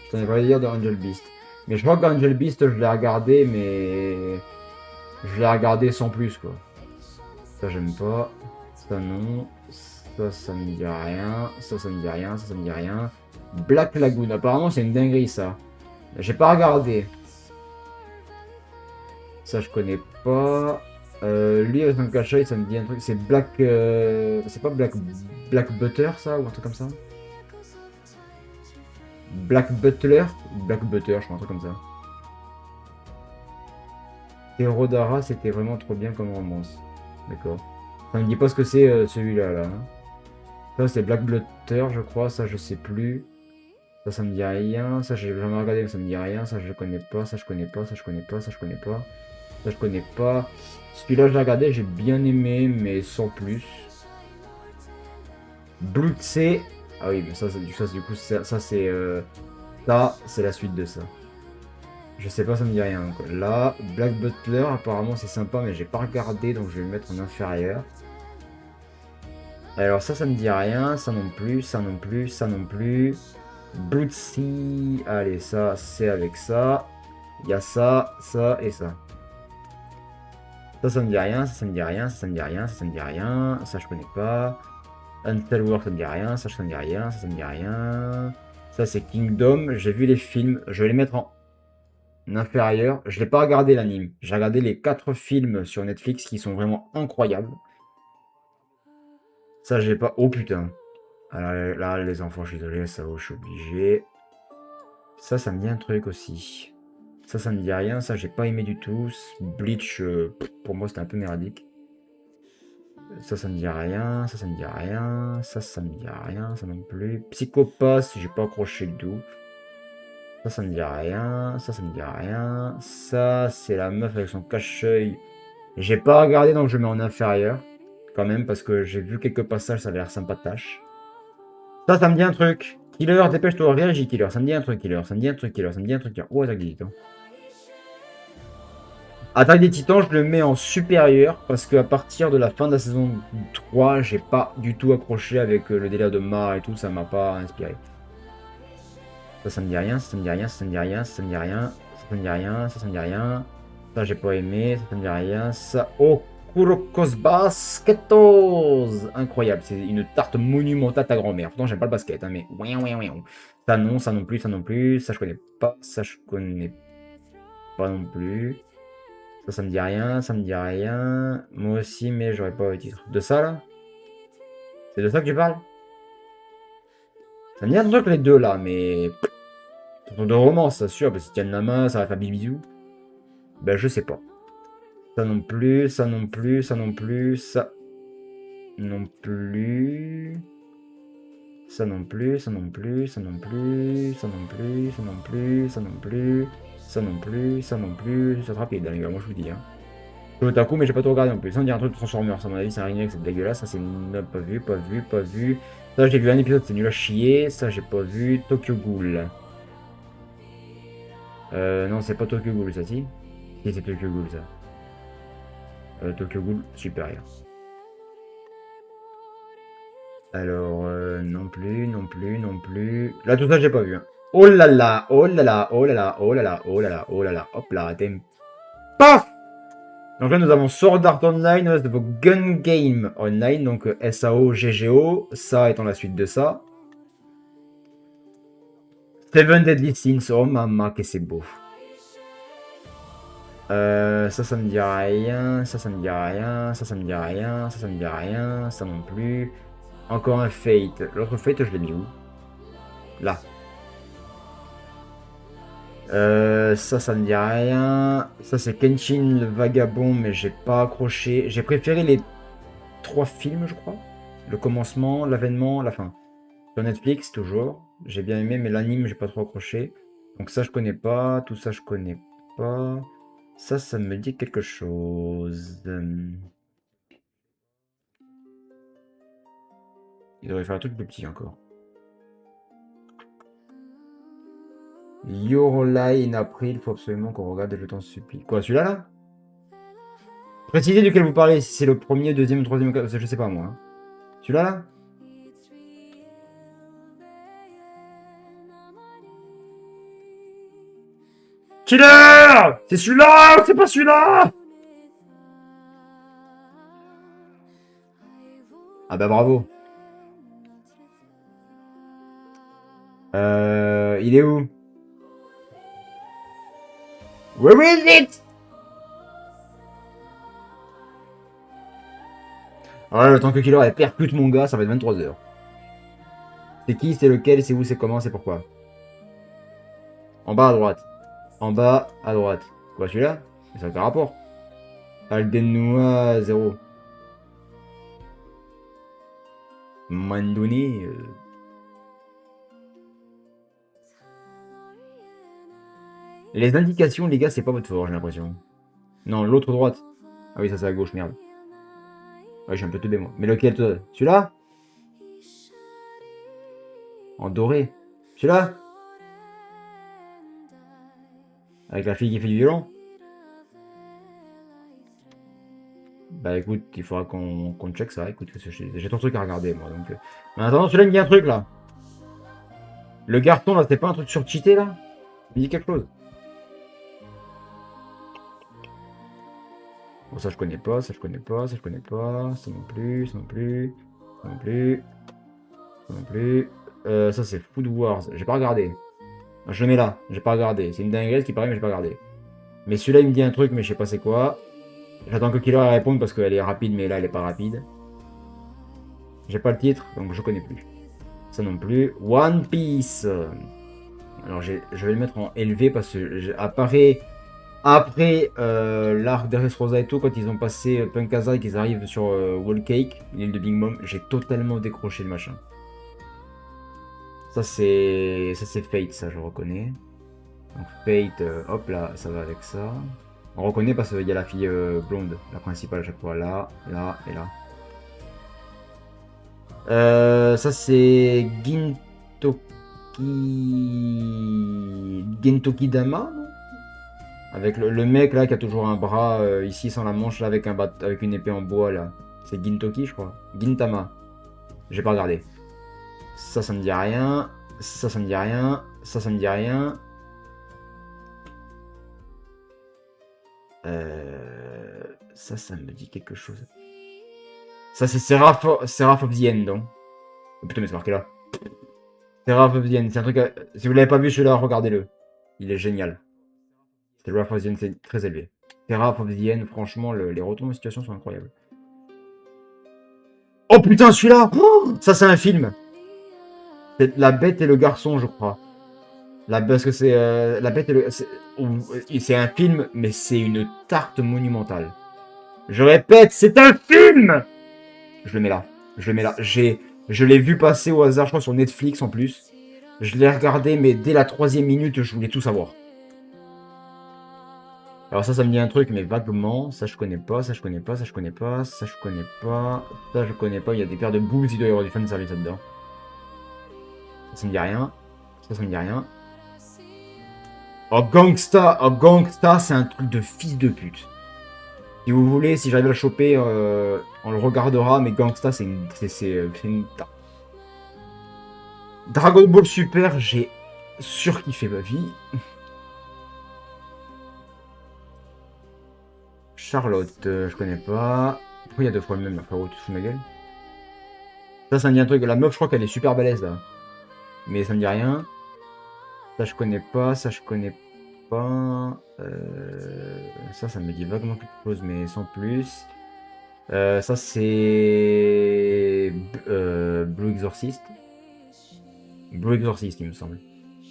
Je t'en ai parlé hier de Angel Beast. Mais je crois qu'Angel Beast, je l'ai regardé, mais... Je l'ai regardé sans plus, quoi. Ça, j'aime pas. Ça, non. Ça me dit rien. Ça me dit rien. Ça me dit rien. Black Lagoon. Apparemment, c'est une dinguerie, ça. J'ai pas regardé. Ça, je connais pas. Lui, avec un cachet, ça me dit un truc. C'est Black... C'est pas Black Butter, ça? Ou un truc comme ça? Black Butler? Black Butter, je crois, un truc comme ça. Terodara, c'était vraiment trop bien comme romance. D'accord. Ça me dit pas ce que c'est celui-là, là. Hein. Ça, c'est Black Butter, je crois. Ça, je sais plus. Ça me dit rien. Ça, j'ai jamais regardé, mais ça me dit rien. Ça, je connais pas. Ça, je connais pas. Ça, je connais pas. Ça, je connais pas. Ça, je connais pas. Celui-là, je l'ai regardé, j'ai bien aimé, mais sans plus. Blood C. Ah oui, mais ça du coup, ça c'est la suite de ça. Je sais pas, ça me dit rien. Quoi. Là, Black Butler, apparemment, c'est sympa, mais j'ai pas regardé, donc je vais le mettre en inférieur. Alors ça me dit rien. Ça non plus, ça non plus, ça non plus. Blood C. Allez, ça, c'est avec ça. Il y a ça et ça. Ça me dit rien, ça me dit rien, ça me dit rien, ça me dit rien, ça je connais pas. Until War, ça me dit rien, ça je me dit rien, ça me dit rien. Ça c'est Kingdom, j'ai vu les films, je vais les mettre en inférieur. Je l'ai pas regardé l'anime, j'ai regardé les 4 films sur Netflix qui sont vraiment incroyables. Ça j'ai pas... Oh putain. Alors là les enfants, je suis désolé, ça je suis obligé. Ça me dit un truc aussi. Ça me dit rien, ça j'ai pas aimé du tout. Bleach, pour moi c'était un peu merdique. Ça me dit rien, ça me dit rien, ça me dit rien, ça non plus. Psychopathe, j'ai pas accroché le tout. Ça me dit rien, ça me dit rien. Ça, c'est la meuf avec son cache-œil. J'ai pas regardé, donc je mets en inférieur. Quand même, parce que j'ai vu quelques passages, ça a l'air sympatoche. Ça me dit un truc. Killer, dépêche-toi, réagis, Killer. Ça me dit un truc, Killer. Ça me dit un truc, Killer. Ça me dit un truc, Killer. Oh, attaque des titans. Attaque des titans, je le mets en supérieur parce qu'à partir de la fin de la saison 3, j'ai pas du tout accroché avec le délire de Mar et tout, ça m'a pas inspiré. Ça me dit rien, ça me dit rien, ça me dit rien, ça me dit rien, ça me dit rien, ça me dit rien. Ça, j'ai pas aimé, ça me dit rien. Ça, oh, Kurokos Basketos! Incroyable, c'est une tarte monumentale à ta grand-mère. Pourtant, j'aime pas le basket, hein, mais... Ça non, ça non plus, ça non plus. Ça, je connais pas, ça, je connais pas non plus. Ça me dit rien, ça me dit rien. Moi aussi, mais j'aurais pas le titre. De ça, là? C'est de ça que tu parles? Ça me dit un truc, les deux, là, mais... De romance, ça sûr, parce que tiennent la main, ça va faire bisous. Ben, je sais pas. Ça non plus, ça non plus, ça non plus, ça... Non plus... Ça non plus, ça non plus, ça non plus, ça non plus, ça non plus, ça non plus, ça non plus, ça non plus... C'est rapide, les gars, moi je vous dis, hein. Je Otaku, mais j'ai pas tout regardé non plus. Ça on dirait un truc de Transformers, à mon avis, c'est un remake, c'est dégueulasse. Ça, c'est pas vu, pas vu, pas vu. Ça, j'ai vu un épisode, c'est nul à chier. Ça, j'ai pas vu. Tokyo Ghoul. Non, c'est pas Tokyo Ghoul, ça, si. Si, c'est Tokyo Ghoul, ça. Tokyo Ghoul, supérieur. Alors, non plus, non plus, non plus. Là, tout ça, j'ai pas vu. Hein. Oh là là, oh là là, oh là là, oh là là, oh là là, oh là là. Hop là, t'es... Paf! Donc là, nous avons Sword Art Online, nous avons Gun Game Online, donc SAO, GGO, ça étant la suite de ça. Seven Deadly Sins, oh maman, que c'est beau. Ça me dit rien, ça me dit rien, ça me dit rien, ça me dit rien, ça non plus. Encore un Fate. L'autre Fate, je l'ai mis où? Là. Ça me dit rien. Ça, c'est Kenshin le Vagabond, mais j'ai pas accroché. J'ai préféré les 3 films, je crois. Le commencement, l'avènement, la fin. Sur Netflix, toujours. J'ai bien aimé, mais l'anime, j'ai pas trop accroché. Donc ça, je connais pas. Tout ça, je connais pas. Ça me dit quelque chose. Il devrait faire un truc plus petit encore. Your Lie in April, il faut absolument qu'on regarde, je t'en supplie. Quoi, celui-là, là? Précisez duquel vous parlez, si c'est le premier, deuxième, troisième, je sais pas moi. Hein. Celui-là, là? Killer! C'est celui-là! C'est pas celui-là! Ah bah bravo. Il est où? Where is it? Ah, le temps que Killer elle percute mon gars, ça va être 23h. C'est qui? C'est lequel? C'est où? C'est comment? C'est pourquoi? En bas à droite. En bas à droite. Quoi, celui-là? Ça n'a aucun rapport. Aldennois 0. Mandoni. Les indications, les gars, c'est pas votre fort, j'ai l'impression. Non, l'autre droite. Ah oui, ça c'est à gauche, merde. Ouais, je suis un peu teubé, moi. Mais lequel, toi? Celui-là? En doré. Celui-là? Avec la fille qui fait du violon? Bah écoute, il faudra qu'on check ça. Écoute, j'ai ton truc à regarder, moi. Donc, Mais en attendant, celui-là, il me dit un truc, là. Le garçon, là, c'était pas un truc sur cheaté, là? Il me dit quelque chose. Bon, ça je connais pas, ça je connais pas, ça je connais pas, ça non plus, ça non plus, ça non plus, ça non plus. Ça c'est Food Wars, j'ai pas regardé. Je le mets là, j'ai pas regardé. C'est une dinguerie qui paraît, mais j'ai pas regardé. Mais celui-là il me dit un truc, mais je sais pas c'est quoi. J'attends que Killer réponde parce qu'elle est rapide, mais là elle est pas rapide. J'ai pas le titre, donc je connais plus. Ça non plus. One Piece. Alors je vais le mettre en élevé parce que apparaît. Après l'arc d'Ares et tout, quand ils ont passé Punkasa et qu'ils arrivent sur Wall Cake, l'île de Big Mom, j'ai totalement décroché le machin. Ça c'est Fate, ça je reconnais. Donc Fate, hop là, ça va avec ça. On reconnaît parce qu'il y a la fille blonde, la principale à chaque fois, là, là et là. Ça c'est Gintoki Dama, non? Avec le mec là qui a toujours un bras ici sans la manche là avec avec une épée en bois là. C'est Gintoki je crois. Gintama. J'ai pas regardé. Ça me dit rien. Ça me dit rien. Ça me dit rien. Ça me dit quelque chose. Ça c'est Seraph of the End donc. Oh, putain mais c'est marqué là. Seraph of the End. C'est un truc. Si vous l'avez pas vu celui-là, regardez-le. Il est génial. Seraph of the End, c'est très élevé. Seraph of the End, franchement, les retours de situation sont incroyables. Oh putain, celui-là oh, ça, c'est un film. C'est La Bête et le Garçon, je crois. Parce que c'est... La Bête et le... C'est un film, mais c'est une tarte monumentale. Je répète, c'est un film. Je le mets là. Je le mets là. Je l'ai vu passer au hasard, je crois, sur Netflix, en plus. Je l'ai regardé, mais dès la 3e minute, je voulais tout savoir. Alors ça me dit un truc, mais vaguement. Ça, je connais pas, ça, je connais pas, ça, je connais pas, ça, je connais pas, ça, je connais pas. Il y a des paires de boules, il doit y avoir du fan service là-dedans. Ça me dit rien. Ça me dit rien. Oh, Gangsta! Oh, Gangsta, c'est un truc de fils de pute. Si vous voulez, si j'arrive à le choper, on le regardera, mais Gangsta, c'est une... Dragon Ball Super, j'ai surkiffé ma vie. Charlotte, je connais pas. Pourquoi il y a deux fois le même, là, frérot, tu te fous de ma gueule? Ça me dit un truc. La meuf, je crois qu'elle est super balèze, là. Mais ça me dit rien. Ça, je connais pas. Ça, je connais pas. Ça me dit vaguement quelque chose, mais sans plus. Ça, c'est... Blue Exorcist. Blue Exorcist, il me semble.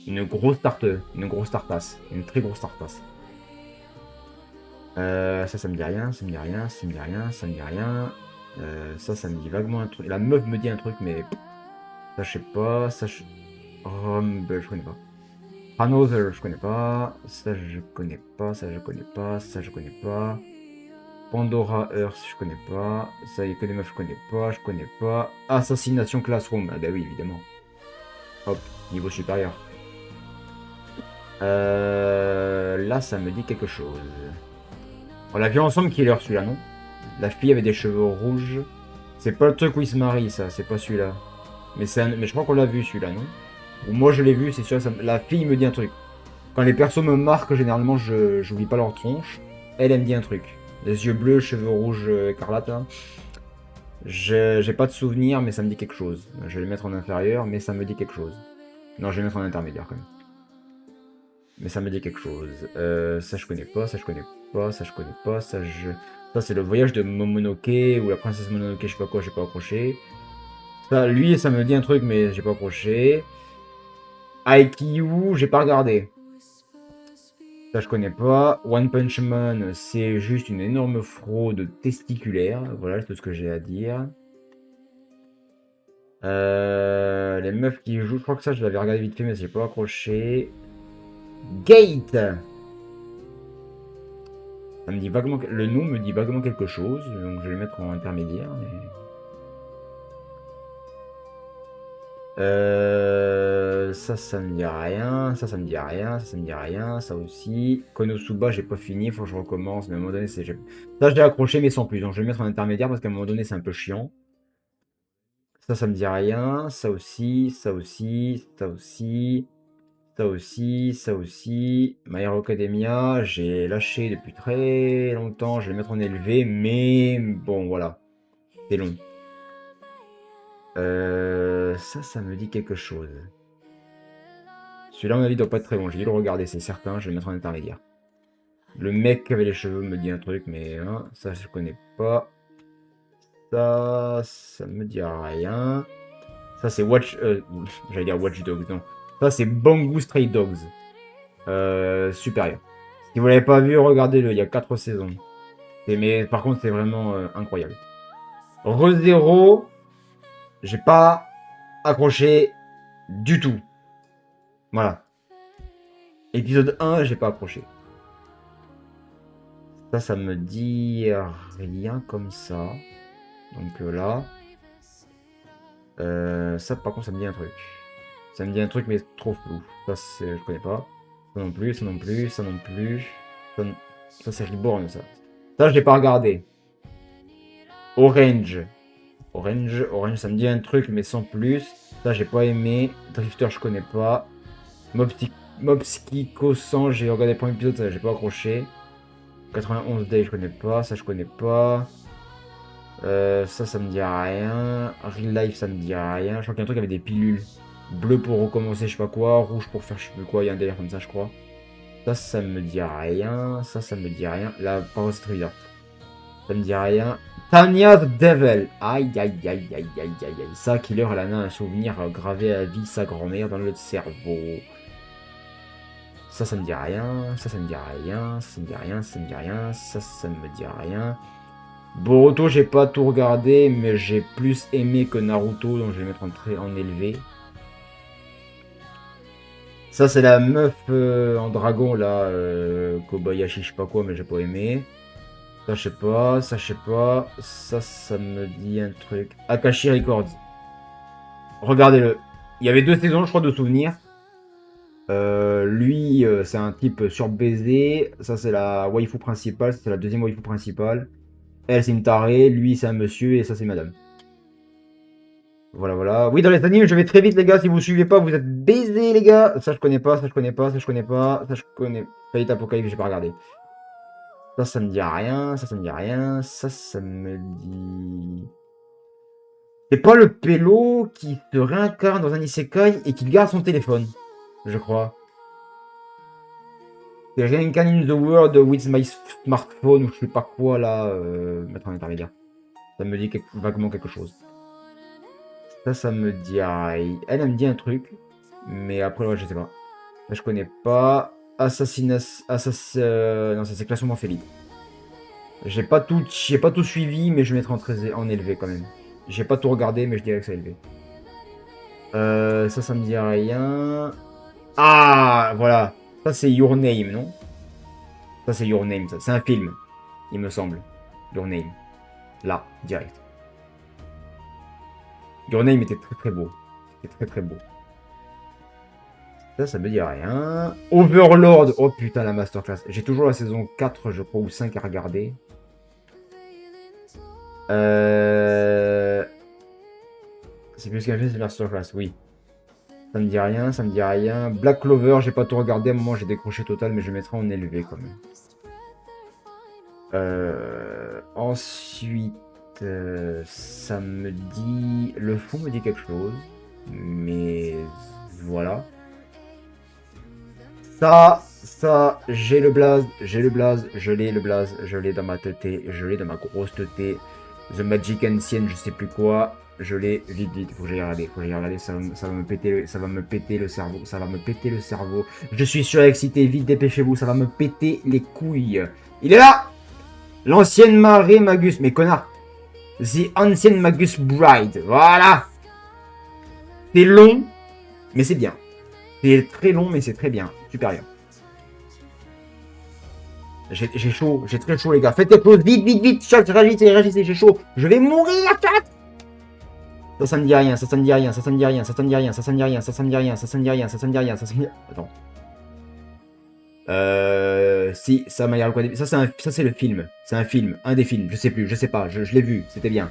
Une grosse tartasse. Une très grosse tartasse. Ça me dit rien, ça me dit rien, ça me dit rien, ça me dit rien. Ça me dit vaguement un truc. La meuf me dit un truc, mais ça je sais pas. Ça je... Rumble, je connais pas. Hanover, je connais pas. Ça je connais pas, ça je connais pas, ça je connais pas. Pandora Earth, je connais pas. Ça y est que des meufs, je connais pas. Assassination Classroom, ah bah oui, évidemment. Hop, niveau supérieur. Là, ça me dit quelque chose. On l'a vu ensemble Killer, celui-là, non? La fille avait des cheveux rouges. C'est pas le truc où ils se marient, ça, c'est pas celui-là. Mais je crois qu'on l'a vu, celui-là, non? Ou moi, je l'ai vu, c'est sûr. La fille me dit un truc. Quand les persos me marquent, généralement, je j'oublie pas leur tronche. Elle me dit un truc. Les yeux bleus, cheveux rouges, écarlate, là. J'ai pas de souvenir, mais ça me dit quelque chose. Je vais le mettre en inférieur, mais ça me dit quelque chose. Non, je vais le mettre en intermédiaire, quand même. Mais ça me dit quelque chose. Ça, je connais pas, ça, je connais pas, ça, je connais pas, ça, Ça, c'est le voyage de Momonoke, ou la princesse Mononoke, je sais pas quoi, j'ai pas accroché. Ça, lui, ça me dit un truc, mais j'ai pas accroché. Aikyu, j'ai pas regardé. Ça, je connais pas. One Punch Man, c'est juste une énorme fraude testiculaire. Voilà, c'est tout ce que j'ai à dire. Les meufs qui jouent, je crois que ça, je l'avais regardé vite fait, mais j'ai pas accroché. Gate! Ça me dit vaguement... Le nom me dit vaguement quelque chose, donc je vais le mettre en intermédiaire. Mais... ça me dit rien. Ça me dit rien. Ça me dit rien. Ça aussi. Konosuba, j'ai pas fini, faut que je recommence. Mais à un moment donné, c'est... Ça, je l'ai accroché, mais sans plus. Donc je vais le mettre en intermédiaire parce qu'à un moment donné, c'est un peu chiant. Ça me dit rien. Ça aussi. Ça aussi. Ça aussi. Ça aussi, ça aussi. My Hero Academia, j'ai lâché depuis très longtemps. Je vais le mettre en élevé, mais bon, voilà. C'est long. Ça me dit quelque chose. Celui-là, à mon avis, doit pas être très bon. J'ai dû le regarder, c'est certain. Je vais le mettre en intermédiaire. Le mec qui avait les cheveux me dit un truc, mais hein, ça, je connais pas. Ça me dit rien. Ça, c'est Watch... j'allais dire Watch Dogs, non. Ça, c'est Bangu Stray Dogs. Supérieur. Si vous l'avez pas vu, regardez-le. Il y a 4 saisons. Mais par contre, c'est vraiment incroyable. ReZero, j'ai pas accroché du tout. Voilà. Épisode 1, j'ai pas accroché. Ça me dit rien comme ça. Donc là. Ça, par contre, ça me dit un truc. Ça me dit un truc, mais trop flou. Ça, je connais pas. Ça non plus, ça non plus, ça non plus. Ça c'est Reborn, ça. Ça, je l'ai pas regardé. Orange, ça me dit un truc, mais sans plus. Ça, j'ai pas aimé. Drifter, je connais pas. Mobsky Kosan, j'ai regardé le premier épisode, ça, j'ai pas accroché. 91 Day, je connais pas. Ça, je connais pas. Ça me dit rien. Real Life, ça me dit rien. Je crois qu'il y a un truc avec des pilules. Bleu pour recommencer, je sais pas quoi. Rouge pour faire je sais plus quoi. Il y a un délire comme ça, je crois. Ça me dit rien. Ça me dit rien. La parole, c'est très bizarre. Ça me dit rien. Tanya the Devil. Aïe, aïe, aïe, aïe, aïe, aïe, aïe. Ça, Killer, elle en a un souvenir gravé à vie, sa grand-mère dans le cerveau. Ça me dit rien. Ça me dit rien. Ça me dit rien. Ça me dit rien. Ça me dit rien. Boruto, j'ai pas tout regardé, mais j'ai plus aimé que Naruto, donc je vais mettre en élevé. Ça, c'est la meuf en dragon, là, Kobayashi, je sais pas quoi, mais j'ai pas aimé. Ça, je sais pas, ça, je sais pas. Ça me dit un truc. Akashi Records. Regardez-le. Il y avait 2 saisons, je crois, de souvenirs. Lui, c'est un type surbaisé. Ça, c'est la waifu principale. C'est la deuxième waifu principale. Elle, c'est une tarée. Lui, c'est un monsieur. Et ça, c'est madame. Voilà, voilà. Oui, dans les animes, je vais très vite, les gars. Si vous suivez pas, vous êtes baisés, les gars. Ça, je connais pas, ça, je connais pas, ça, je connais pas. Ça, je connais. Fate Apocalypse, j'ai pas regardé. Ça me dit rien. Ça me dit rien. Ça me dit... C'est pas le pélo qui se réincarne dans un isekai et qui garde son téléphone, je crois. C'est Reincarn in the World with my smartphone ou je sais pas quoi là, mettre en intermédiaire. Ça me dit vaguement quelque chose. Ça me dit rien. Elle me dit un truc, mais après, ouais, je sais pas. Là, je connais pas. Assassinat. Non, ça c'est classement Félix. J'ai pas tout suivi, mais je vais mettre en élevé quand même. J'ai pas tout regardé, mais je dirais que c'est élevé. Ça me dit rien. Ah, voilà. Ça, c'est Your Name, non? Ça, c'est Your Name, ça. C'est un film, il me semble. Your Name. Là, direct. Your Name était très très beau. C'était très très beau. Ça me dit rien. Overlord. Oh putain, la masterclass. J'ai toujours la saison 4, je crois, ou 5 à regarder. C'est plus qu'un film, c'est masterclass, oui. Ça me dit rien, ça me dit rien. Black Clover, j'ai pas tout regardé. À un moment, j'ai décroché total, mais je mettrai en élevé quand même. Ensuite, ça me dit... Le fond me dit quelque chose. Mais voilà. Ça, j'ai le blaze, je l'ai le blaze, je l'ai dans ma tête, je l'ai dans ma grosse tête. The Magic Ancient, je sais plus quoi. Je l'ai, vite, faut que j'aille regarder, ça va me péter le cerveau, Je suis surexcité, vite, dépêchez-vous, ça va me péter les couilles. Il est là! L'ancienne marée Magus, mais connard! The Ancient Magus Bride, voilà! C'est long, mais c'est bien. C'est très long, mais c'est très bien. Supérieur. J'ai chaud, j'ai très chaud, les gars. Faites tes pauses, vite, chat, réagissez, j'ai chaud. Je vais mourir, chat! Ça me dit rien, ça me dit rien. Attends. Si, ça m'a l'air quoi. Ça, c'est le film. C'est un film, un des films. Je sais plus, je sais pas. Je l'ai vu, c'était bien.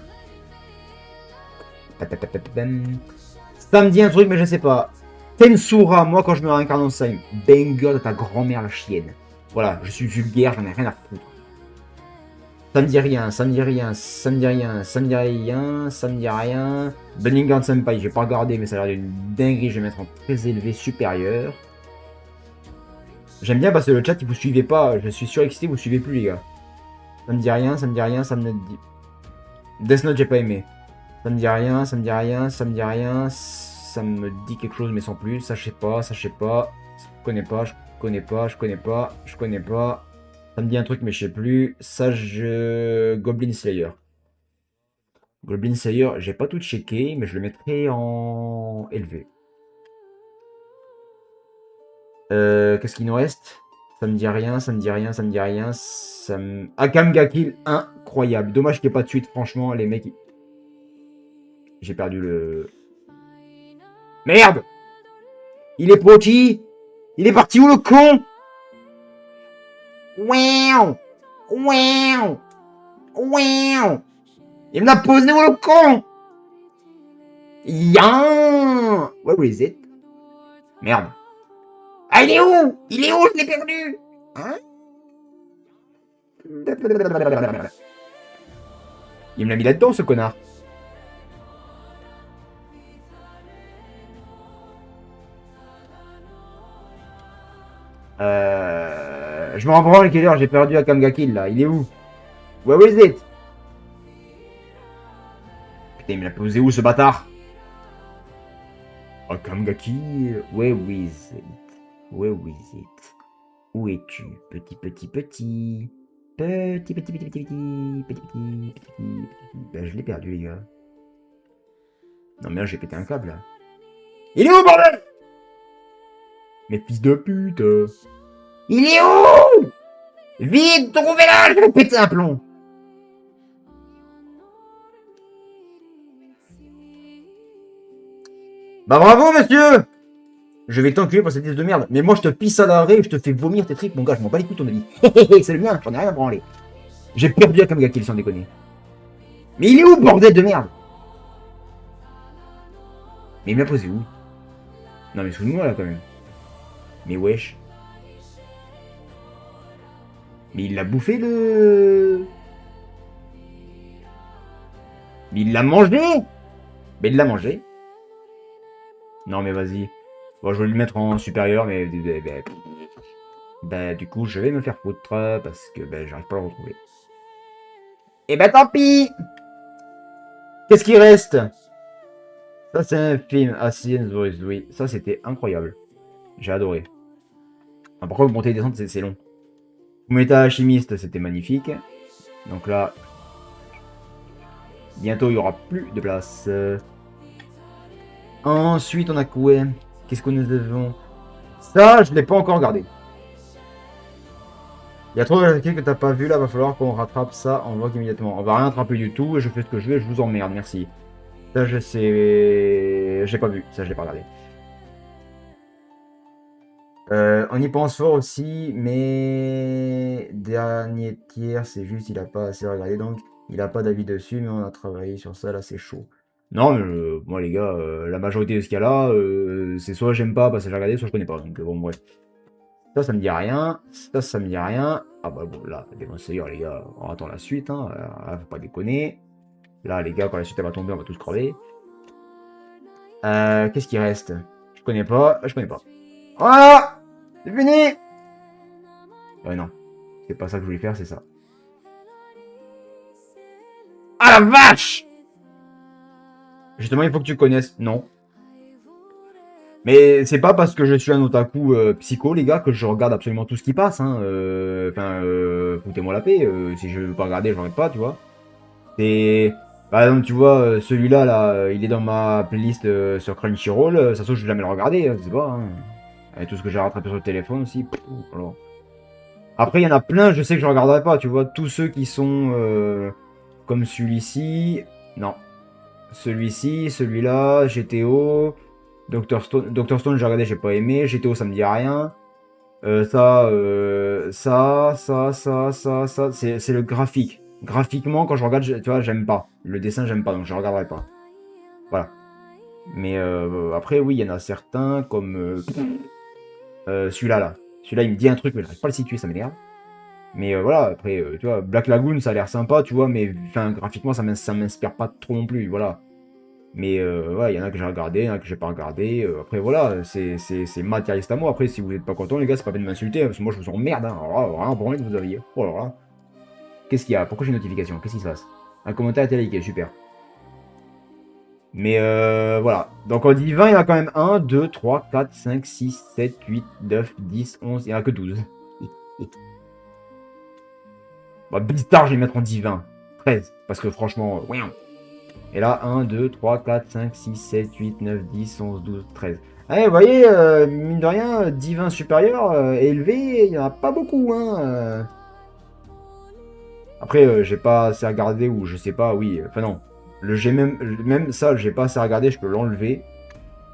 Ça me dit un truc, mais je sais pas. Tensura, moi quand je me réincarne en Slime, banger de ta grand-mère la chienne. Voilà, je suis vulgaire, j'en ai rien à foutre. Ça me dit rien. Bellingham Senpai, j'ai pas regardé, mais ça a l'air d'une dinguerie, je vais mettre en très élevé supérieur. J'aime bien parce que le chat, il vous suivez pas, je suis surexcité, vous suivez plus les gars. Ça me dit rien, ça me dit... Death Note, j'ai pas aimé. Ça me dit rien. Ça me dit quelque chose, mais sans plus. Ça, je sais pas. Je connais pas. Ça me dit un truc, mais je sais plus. Ça, Goblin Slayer. J'ai pas tout checké, mais je le mettrai en élevé. Qu'est-ce qu'il nous reste? Ça me dit rien. Akame ga Kill, incroyable. Dommage qu'il n'y ait pas de suite, franchement, les mecs. J'ai perdu le... Merde! Il est parti! Il est parti où le con? Wow! Il me l'a posé où le con? Yan! Where is it? Merde. Ah, il est où? Je l'ai perdu! Hein? Il me l'a mis là-dedans, ce connard. Je me rends compte quelle heure j'ai perdu Akame ga Kill là. Il est où? Where is it? Putain, il me l'a posé où ce bâtard? Akame ga Kill. Where is it? Où es-tu? Petit. Ben, je l'ai perdu, les gars. Non, mais là, j'ai pété un câble, là. Il est où, bordel? Mais fils de pute. Il est où? Vite, trouvez-la, je vais péter un plomb. Bah bravo, monsieur. Je vais t'enculer pour cette liste de merde. Mais moi, je te pisse à l'arrêt et je te fais vomir tes tripes, mon gars. Je m'en bats les couilles ton avis. C'est le mien, j'en ai rien à branler. J'ai perdu Akame ga Kill, sans déconner. Mais il est où, bordel de merde? Mais il me l'a posé où? Non, mais sous moi là quand même. Mais wesh. Mais il l'a bouffé le. Mais il l'a mangé! Mais il l'a mangé. Non, mais vas-y. Bon, je vais le mettre en supérieur, mais. Bah, du coup, je vais me faire foutre parce que bah, j'arrive pas à le retrouver. Et bah, tant pis! Qu'est-ce qui reste? Ça, c'est un film. Asian Boys, oui. Ça, c'était incroyable. J'ai adoré. Ah, par contre, monter et descendre, c'est long. Fullmetal Alchemist, c'était magnifique. Donc là, bientôt, il y aura plus de place. Ensuite, on a quoi? Qu'est-ce que nous avons? Ça, je l'ai pas encore regardé. Il y a trop de que t'as pas vu là, va falloir qu'on rattrape ça en vlog immédiatement. On va rien rattraper du tout, je fais ce que je veux, je vous emmerde, merci. Ça, je sais. J'ai pas vu, ça, je l'ai pas regardé. On y pense fort aussi, mais dernier tiers, c'est juste il a pas assez regardé, donc il a pas d'avis dessus, mais on a travaillé sur ça, là c'est chaud. Non, mais moi les gars, la majorité de ce qu'il y a là, c'est soit j'aime pas parce que j'ai regardé, soit je connais pas, donc bon bref. Ça me dit rien, ça me dit rien. Ah bah bon, là, Demon Slayer les gars, on attend la suite, hein, faut pas déconner. Là les gars, quand la suite elle va tomber, on va tous crever. Qu'est-ce qui reste? Je connais pas, je connais pas. Ah! C'est fini! Ouais, non. C'est pas ça que je voulais faire, c'est ça. Ah la vache! Justement, il faut que tu connaisses. Non. Mais c'est pas parce que je suis un otaku psycho, les gars, que je regarde absolument tout ce qui passe. Hein. Foutez-moi la paix. Si je veux pas regarder, je regarde pas, tu vois. C'est... Par exemple, tu vois, celui-là, là, il est dans ma playlist sur Crunchyroll. Ça se trouve, je vais jamais le regarder, je sais pas. Hein. Avec tout ce que j'ai rattrapé sur le téléphone aussi. Alors. Après, il y en a plein, je sais que je regarderai pas, tu vois. Tous ceux qui sont comme celui-ci. Non. Celui-ci, celui-là, GTO. Doctor Stone, j'ai regardé, j'ai pas aimé. GTO, ça me dit rien. Ça. C'est le graphique. Graphiquement, quand je regarde, tu vois, j'aime pas. Le dessin, j'aime pas, donc je regarderai pas. Voilà. Mais après, oui, il y en a certains, comme celui-là, là. Celui-là, il me dit un truc, mais j'arrive pas à le situer, ça m'énerve. Mais voilà, après, tu vois, Black Lagoon, ça a l'air sympa, tu vois, mais enfin, graphiquement, ça m'inspire pas trop non plus, voilà. Mais ouais, il y en a que j'ai regardé, il y en a que j'ai pas regardé. Après, voilà, c'est matérialiste à moi. Après, si vous n'êtes pas content, les gars, c'est pas peine de m'insulter, parce que moi, je vous emmerde. Hein. Alors là, vraiment, pour moi, vous aviez. Oh alors là. Qu'est-ce qu'il y a? Pourquoi j'ai une notification? Qu'est-ce qui se passe? Un commentaire a été liké, super. Mais voilà. Donc, on dit 20, il y en a quand même 1, 2, 3, 4, 5, 6, 7, 8, 9, 10, 11, il n'y en a que 12. Bah, Beastar, je vais mettre en 10, 20. 13. Parce que franchement, ouais. Et là, 1, 2, 3, 4, 5, 6, 7, 8, 9, 10, 11, 12, 13. Allez, vous voyez, mine de rien, divin supérieur, élevé, il n'y en a pas beaucoup. Hein. Après, j'ai pas assez regardé ou je sais pas, oui. Enfin non. Le G même ça, j'ai pas assez regardé, je peux l'enlever.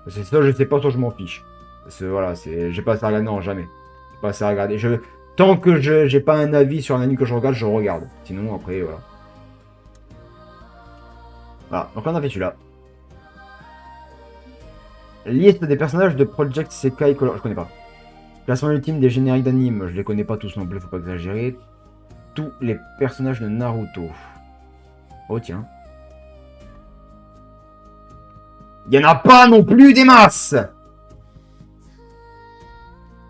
C'est ça, je sais pas, soit je m'en fiche. Parce que voilà, j'ai pas assez regardé, non, jamais. J'ai pas assez regardé. Tant que j'ai pas un avis sur un anime que je regarde. Sinon, après, voilà. Voilà, donc là on a fait celui-là. Liste des personnages de Project Sekai Color, je connais pas. Classement ultime des génériques d'anime, je les connais pas tous non plus, faut pas exagérer. Tous les personnages de Naruto. Oh tiens. Il y en a pas non plus des masses.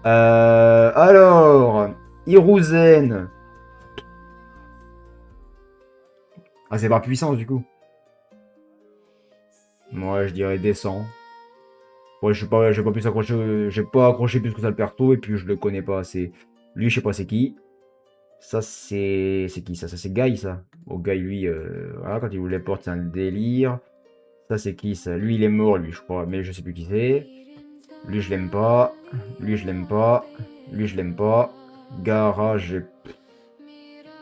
Alors, Hiruzen. Ah c'est par puissance du coup. Moi je dirais descend. Ouais, je sais pas plus accroché, j'ai pas accroché plus que ça le perso et puis je le connais pas assez. Lui, je sais pas c'est qui. Ça c'est qui ça? Ça c'est Guy ça. Oh Guy lui, voilà, quand il vous les porte c'est un délire. Ça c'est qui ça? Lui il est mort lui je crois, mais je sais plus qui c'est. Lui je l'aime pas. Lui je l'aime pas. Lui je l'aime pas. Gara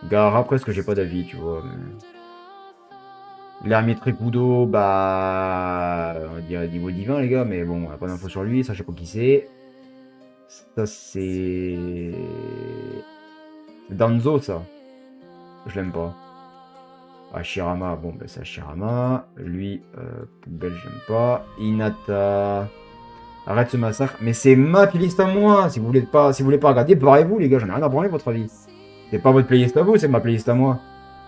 Gara presque j'ai pas d'avis tu vois. L'ermite Rikudo, bah. On dirait niveau divin, les gars, mais bon, on a pas d'infos sur lui, ça, je sais pas qui c'est. Ça, c'est. Danzo, ça. Je l'aime pas. Hashirama, bon, ben c'est Hashirama. Lui, poubelle, j'aime pas. Hinata. Arrête ce massacre. Mais c'est ma playlist à moi. Si vous voulez pas regarder, barrez-vous, les gars. J'en ai rien à branler, votre avis. C'est pas votre playlist à vous, c'est ma playlist à moi.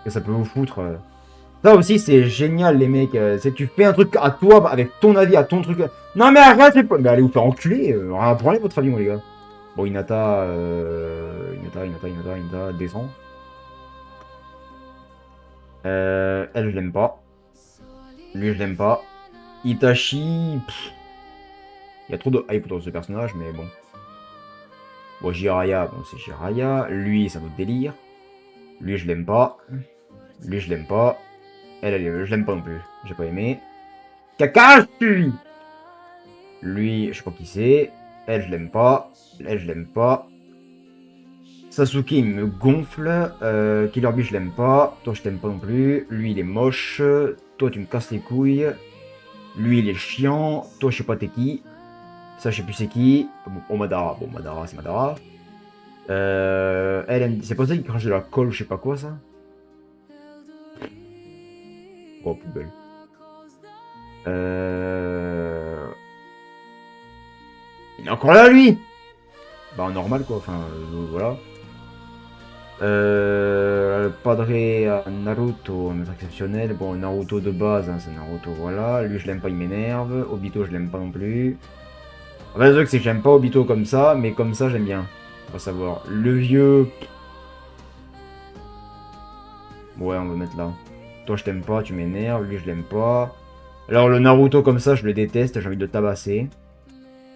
Que ça peut vous foutre. Ça aussi, c'est génial, les mecs. C'est que tu fais un truc à toi, avec ton avis, à ton truc. Non, mais arrête, c'est pas. Mais allez vous faire enculer. Rien à branler, votre avis, moi, les gars. Bon, Hinata, Hinata, descend. Elle, je l'aime pas. Lui, je l'aime pas. Itachi, il y a trop de hype autour de ce personnage, mais bon. Bon, Jiraiya, bon, c'est Jiraiya. Lui, c'est un autre délire. Lui, je l'aime pas. Lui, je l'aime pas. Elle, je l'aime pas non plus. J'ai pas aimé. Kakashi! Lui, je sais pas qui c'est. Elle, je l'aime pas. Elle, je l'aime pas. Sasuke, il me gonfle. Killer Bee, je l'aime pas. Toi, je t'aime pas non plus. Lui, il est moche. Toi, tu me casses les couilles. Lui, il est chiant. Toi, je sais pas t'es qui. Ça, je sais plus c'est qui. Bon, Madara. Bon, Madara, c'est Madara. C'est pas ça qui crache de la colle ou je sais pas quoi, ça. Oh, poubelle. Il est encore là, lui. Bah, normal, quoi. Enfin, voilà. Padre Naruto, un maître exceptionnel. Bon, Naruto de base, hein, c'est Naruto, voilà. Lui, je l'aime pas, il m'énerve. Obito, je l'aime pas non plus. En fait, le truc, c'est que j'aime pas Obito comme ça, mais comme ça, j'aime bien. On va savoir. Le vieux. Ouais, on va mettre là. Toi, je t'aime pas, tu m'énerves. Lui, je l'aime pas. Alors, le Naruto comme ça, je le déteste, j'ai envie de le tabasser.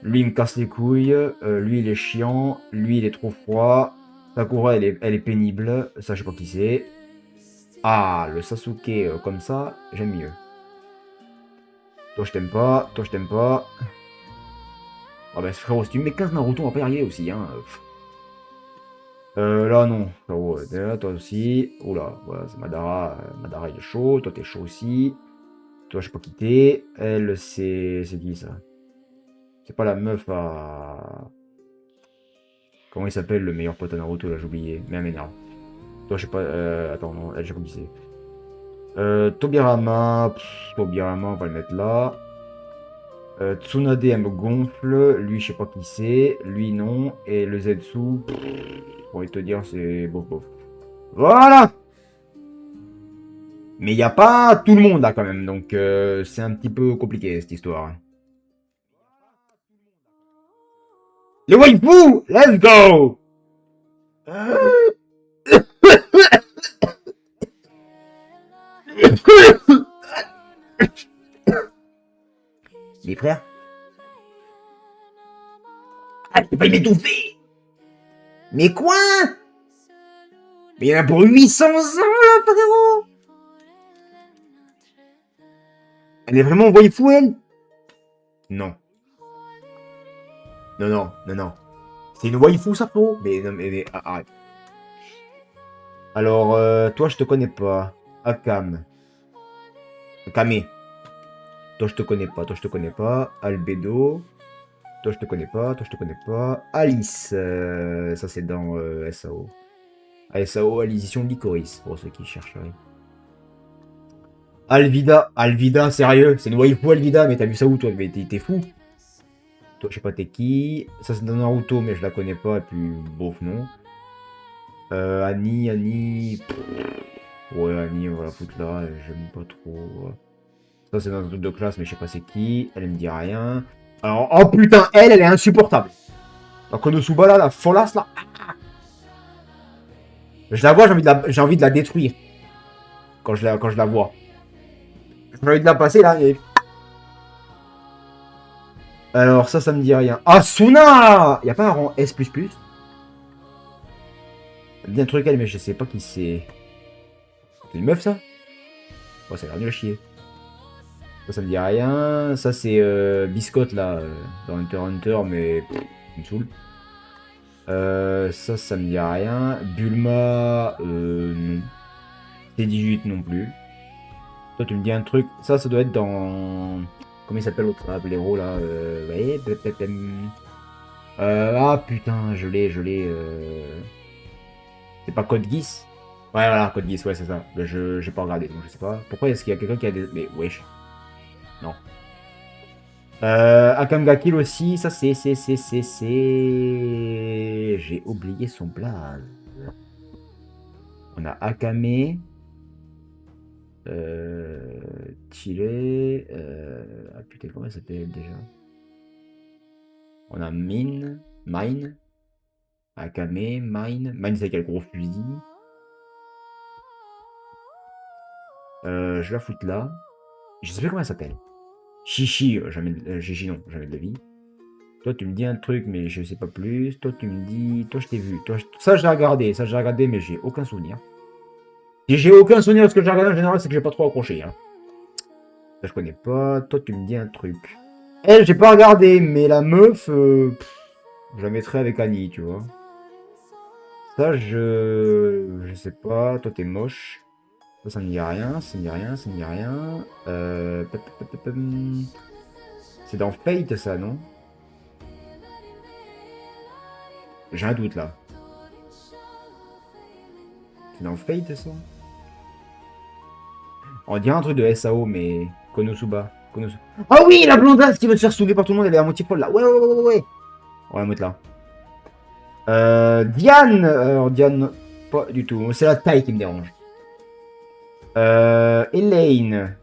Lui, il me casse les couilles. Lui, il est chiant. Lui, il est trop froid. Sakura, elle est pénible. Ça, je sais pas qui c'est. Ah, le Sasuke comme ça, j'aime mieux. Toi, je t'aime pas. Toi, je t'aime pas. Ah bah, frérot, si tu me mets 15 Naruto, on va pas y arriver aussi, hein. Là, non. Frérot, toi aussi. Oula, voilà, c'est Madara. Madara, il est chaud. Toi, t'es chaud aussi. Toi, je sais pas qui t'es. Elle, c'est qui, ça? C'est pas la meuf à... Comment il s'appelle, le meilleur pote à Naruto, là, j'ai oublié. Mais elle m'énerve. Toi, je sais pas... Attends, non, elle, je sais pas qui c'est. Tobirama, Tobirama, on va le mettre là. Tsunade, elle me gonfle. Lui, je sais pas qui c'est. Lui, non. Et le Zetsu, pour te dire, c'est bof bof. Voilà! Mais il n'y a pas tout le monde là quand même, donc c'est un petit peu compliqué cette histoire. Les waifus! Let's go! Les frères? Ah, j'ai failli m'étouffer! Mais quoi? Mais il y en a pour 800 ans là, frérot! Elle est vraiment waifu, elle? Non. Non, non, non, non. C'est une waifu, ça, frérot? Mais non, mais arrête. Alors, toi, je te connais pas. Akame. Akame. Toi, je te connais pas. Toi, je te connais pas. Albedo. Toi, je te connais pas. Toi, je te connais pas. Alice. Ça, c'est dans SAO. SAO à l'édition Licorice, pour ceux qui chercheraient. Alvida. Alvida, sérieux? C'est une waifu, Alvida? Mais t'as vu ça où, toi? Mais t'es fou? Toi, je sais pas t'es qui. Ça, c'est dans Naruto, mais je la connais pas. Et puis, bof, non. Annie. Ouais, Annie, on va la foutre là. J'aime pas trop. Ça, c'est dans un truc de classe, mais je sais pas c'est qui. Elle me dit rien. Alors, oh putain, elle est insupportable. La Konosuba là, la folasse là. Je la vois, j'ai envie de la détruire. Quand je la vois. J'ai envie de la passer là. Et... Alors, ça me dit rien. Asuna! Y a pas un rang S++? Elle me dit un truc elle, mais je sais pas qui c'est. C'est une meuf ça? Oh, ça a l'air nul à chier. Ça me dit rien. Ça, c'est Biscotte, là, dans Hunter x Hunter, mais il me saoule. Ça me dit rien. Bulma, non. T18 non plus. Toi, tu me dis un truc. Ça doit être dans... Comment il s'appelle l'autre héros, là ouais, ah, putain, je l'ai. C'est pas Code Geass? Ouais, voilà, Code Geass, ouais, c'est ça. Mais je j'ai pas regardé, donc je sais pas. Pourquoi est-ce qu'il y a quelqu'un qui a des... Mais wesh. Non. Akame ga Kill aussi, ça c'est... J'ai oublié son blaze. On a Akame... Chile... Ah putain, comment elle s'appelle déjà? On a Mine... Akame, Mine c'est quel gros fusil. Je vais la foutre là. Je sais plus comment elle s'appelle. Chichi, jamais Chichi non, jamais de la vie. Toi tu me dis un truc mais je sais pas plus. Toi tu me dis... Toi je t'ai vu. Toi, ça j'ai regardé mais j'ai aucun souvenir. Si j'ai aucun souvenir de ce que j'ai regardé en général, c'est que j'ai pas trop accroché. Hein. Ça je connais pas. Toi tu me dis un truc. Elle, j'ai pas regardé, mais la meuf, je la mettrais avec Annie, tu vois. Ça, je sais pas. Toi, t'es moche. Ça me dit rien, ça me dit rien, ça me dit rien. C'est dans Fate, ça, non? J'ai un doute, là. C'est dans Fate, ça? On dirait un truc de SAO, mais... Konosuba. Ah oui, la blondasse qui veut se faire soulever par tout le monde, elle est à moitié folle, là. Ouais. On va la mettre là. Diane. Alors, Diane, pas du tout. C'est la taille qui me dérange. Elaine.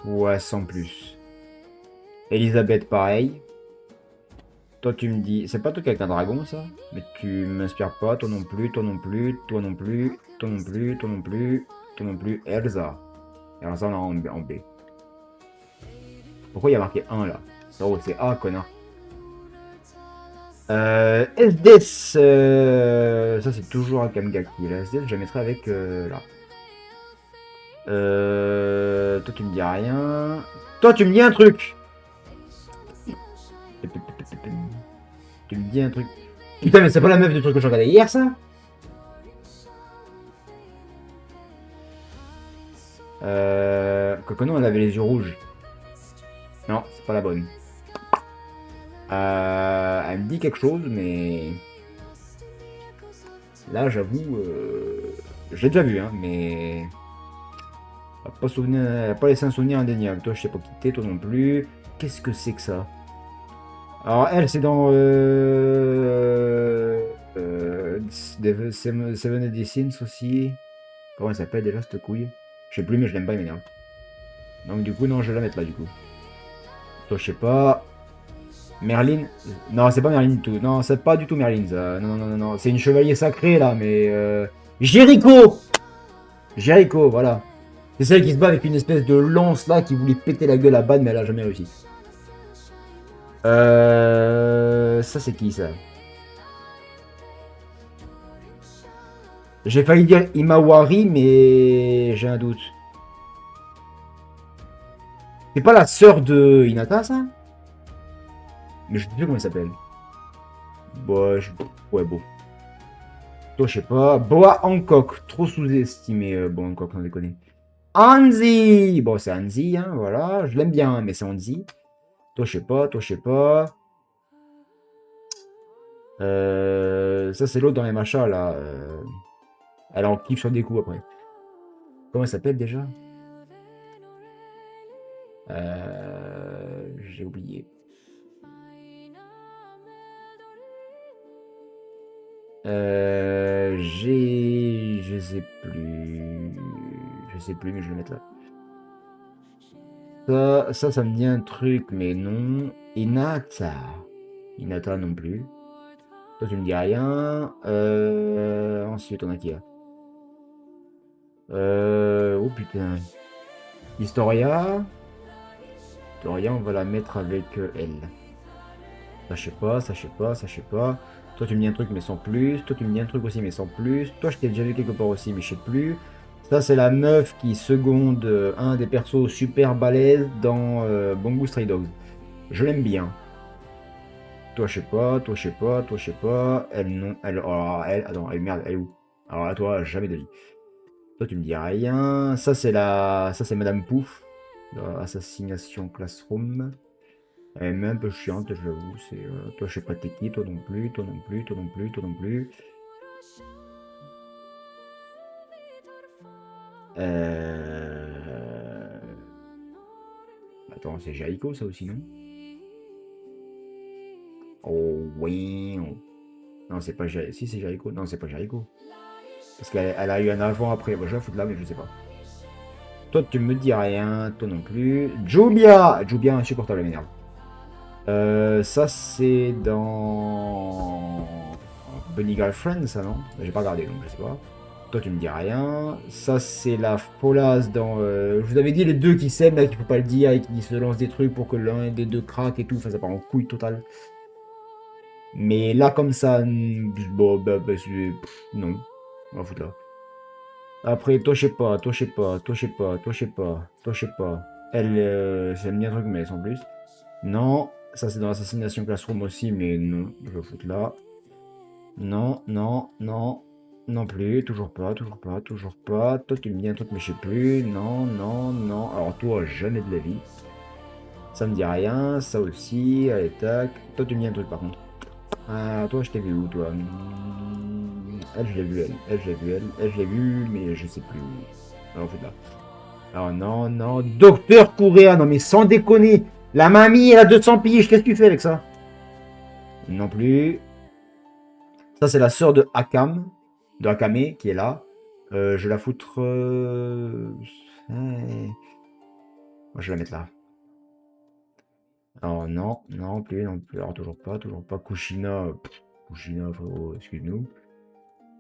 Ouais, sans plus. Elisabeth, pareil. Toi, tu me dis... C'est pas toi qui as un dragon, ça? Mais tu m'inspires pas. Toi non plus, toi non plus, toi non plus, toi non plus, toi non plus, toi non plus. Elsa. Elsa, on a en B. Pourquoi il y a marqué 1, là? Oh, c'est A, connard. SDS, ça c'est toujours un Kamgaki. La SDS, je la mettrai avec là. Toi tu me dis rien. Toi tu me dis un truc. Tu me dis un truc. Putain mais c'est pas la meuf du truc que j'ai regardé hier ça. Kokono elle avait les yeux rouges. Non, c'est pas la bonne. Elle me dit quelque chose mais... Là j'avoue... Je l'ai déjà vu hein mais... Pas souvenir, pas laissé un souvenir indéniable. Toi, je sais pas qui t'es, toi non plus. Qu'est-ce que c'est que ça? Alors, elle, c'est dans Seven Edicines aussi. Comment elle s'appelle déjà, cette couille? Je sais plus, mais je l'aime pas, il m'énerve. Donc, du coup, non, je vais la mettre là, du coup. Toi, je sais pas. Merlin? Non, c'est pas Merlin du tout. Non, c'est pas du tout Merlin, ça. Non. C'est une chevalier sacrée, là, mais... Jericho! Jericho, voilà. C'est celle qui se bat avec une espèce de lance là qui voulait péter la gueule à Ban mais elle a jamais réussi. Ça c'est qui ça? J'ai failli dire Imawari mais j'ai un doute. C'est pas la sœur de Hinata ça? Mais je sais plus comment elle s'appelle. Bon, ouais bon. Toi je sais pas. Boa Hancock, trop sous-estimé Boa Hancock, on déconne. Hanzi! Bon c'est Hanzi, hein, voilà. Je l'aime bien, mais c'est Hanzi. Toi je sais pas, toi je sais pas. Ça c'est l'autre dans les machas là. Elle en kiffe sur des coups après. Comment elle s'appelle déjà? J'ai oublié. Je sais plus. Je sais plus, mais je vais le mettre là. Ça me dit un truc, mais non. Hinata. Hinata non plus. Toi, tu me dis rien. Ensuite, on a qui là? Oh putain. Historia. Historia, on va la mettre avec elle. Ça, je sais pas, ça, je sais pas, ça, je sais pas. Toi, tu me dis un truc, mais sans plus. Toi, tu me dis un truc aussi, mais sans plus. Toi, je t'ai déjà vu quelque part aussi, mais je sais plus. Ça, c'est la meuf qui seconde un des persos super balèzes dans Bongo Stray Dogs. Je l'aime bien. Toi, je sais pas, toi, je sais pas, toi, je sais pas. Elle, non. Elle, oh, elle, attends, elle, merde, elle est où? Alors là, toi, jamais de vie. Toi, tu me dis rien. Ça, c'est la... Ça, c'est Madame Pouf. Dans Assassination Classroom. Elle est même un peu chiante, je l'avoue. C'est, toi, je sais pas t'es qui, toi non plus, toi non plus, toi non plus, toi non plus. Attends, c'est Jericho, ça aussi, non? Oh, oui. Non, c'est pas Jericho. Si, c'est Jericho. Non, c'est pas Jericho. Parce qu'elle a eu un avant-après. Bon, je vais la foutre là, mais je sais pas. Toi, tu me dis rien. Toi non plus. Jubia! Jubia, insupportable, elle m'énerve. Ça, c'est dans... Bunny Girlfriend, ça, non? J'ai pas regardé, donc je sais pas. Toi, tu me dis rien. Ça, c'est la Folasse dans... je vous avais dit, les deux qui s'aiment, là, qu'il faut pas le dire, et qui se lancent des trucs pour que l'un des deux craque et tout. Enfin, ça part en couille totale. Mais là, comme ça, bon, non. On va foutre là. Après, toi, je sais pas, toi, je sais pas, toi, je sais pas, toi, je sais pas, toi, je sais pas. Elle, j'aime bien un truc, mais sans plus. Non, ça, c'est dans l'Assassination Classroom aussi, mais non, je vais foutre là. Non, non, non, non plus, toujours pas, toujours pas, toujours pas. Toi, tu me dis un truc, mais je sais plus. Non, non, non. Alors, toi, jamais de la vie. Ça me dit rien, ça aussi, allez, tac. Toi, tu me dis un truc, par contre. Ah, toi, je t'ai vu où, toi? Elle, je l'ai vu, elle. Elle, je l'ai vu, elle. Elle, je l'ai vu, mais je sais plus où. Alors, foutre là. Alors, non, non. Docteur Correa, non, mais sans déconner. La mamie, elle a 200 piges. Qu'est-ce que tu fais avec ça? Non plus. Ça, c'est la sœur de Akam, de Akame, qui est là. Je vais la foutre... Moi, je vais la mettre là. Alors, non, non plus, non plus. Alors, toujours pas, toujours pas. Kushina, Kushina, frérot, excuse-nous.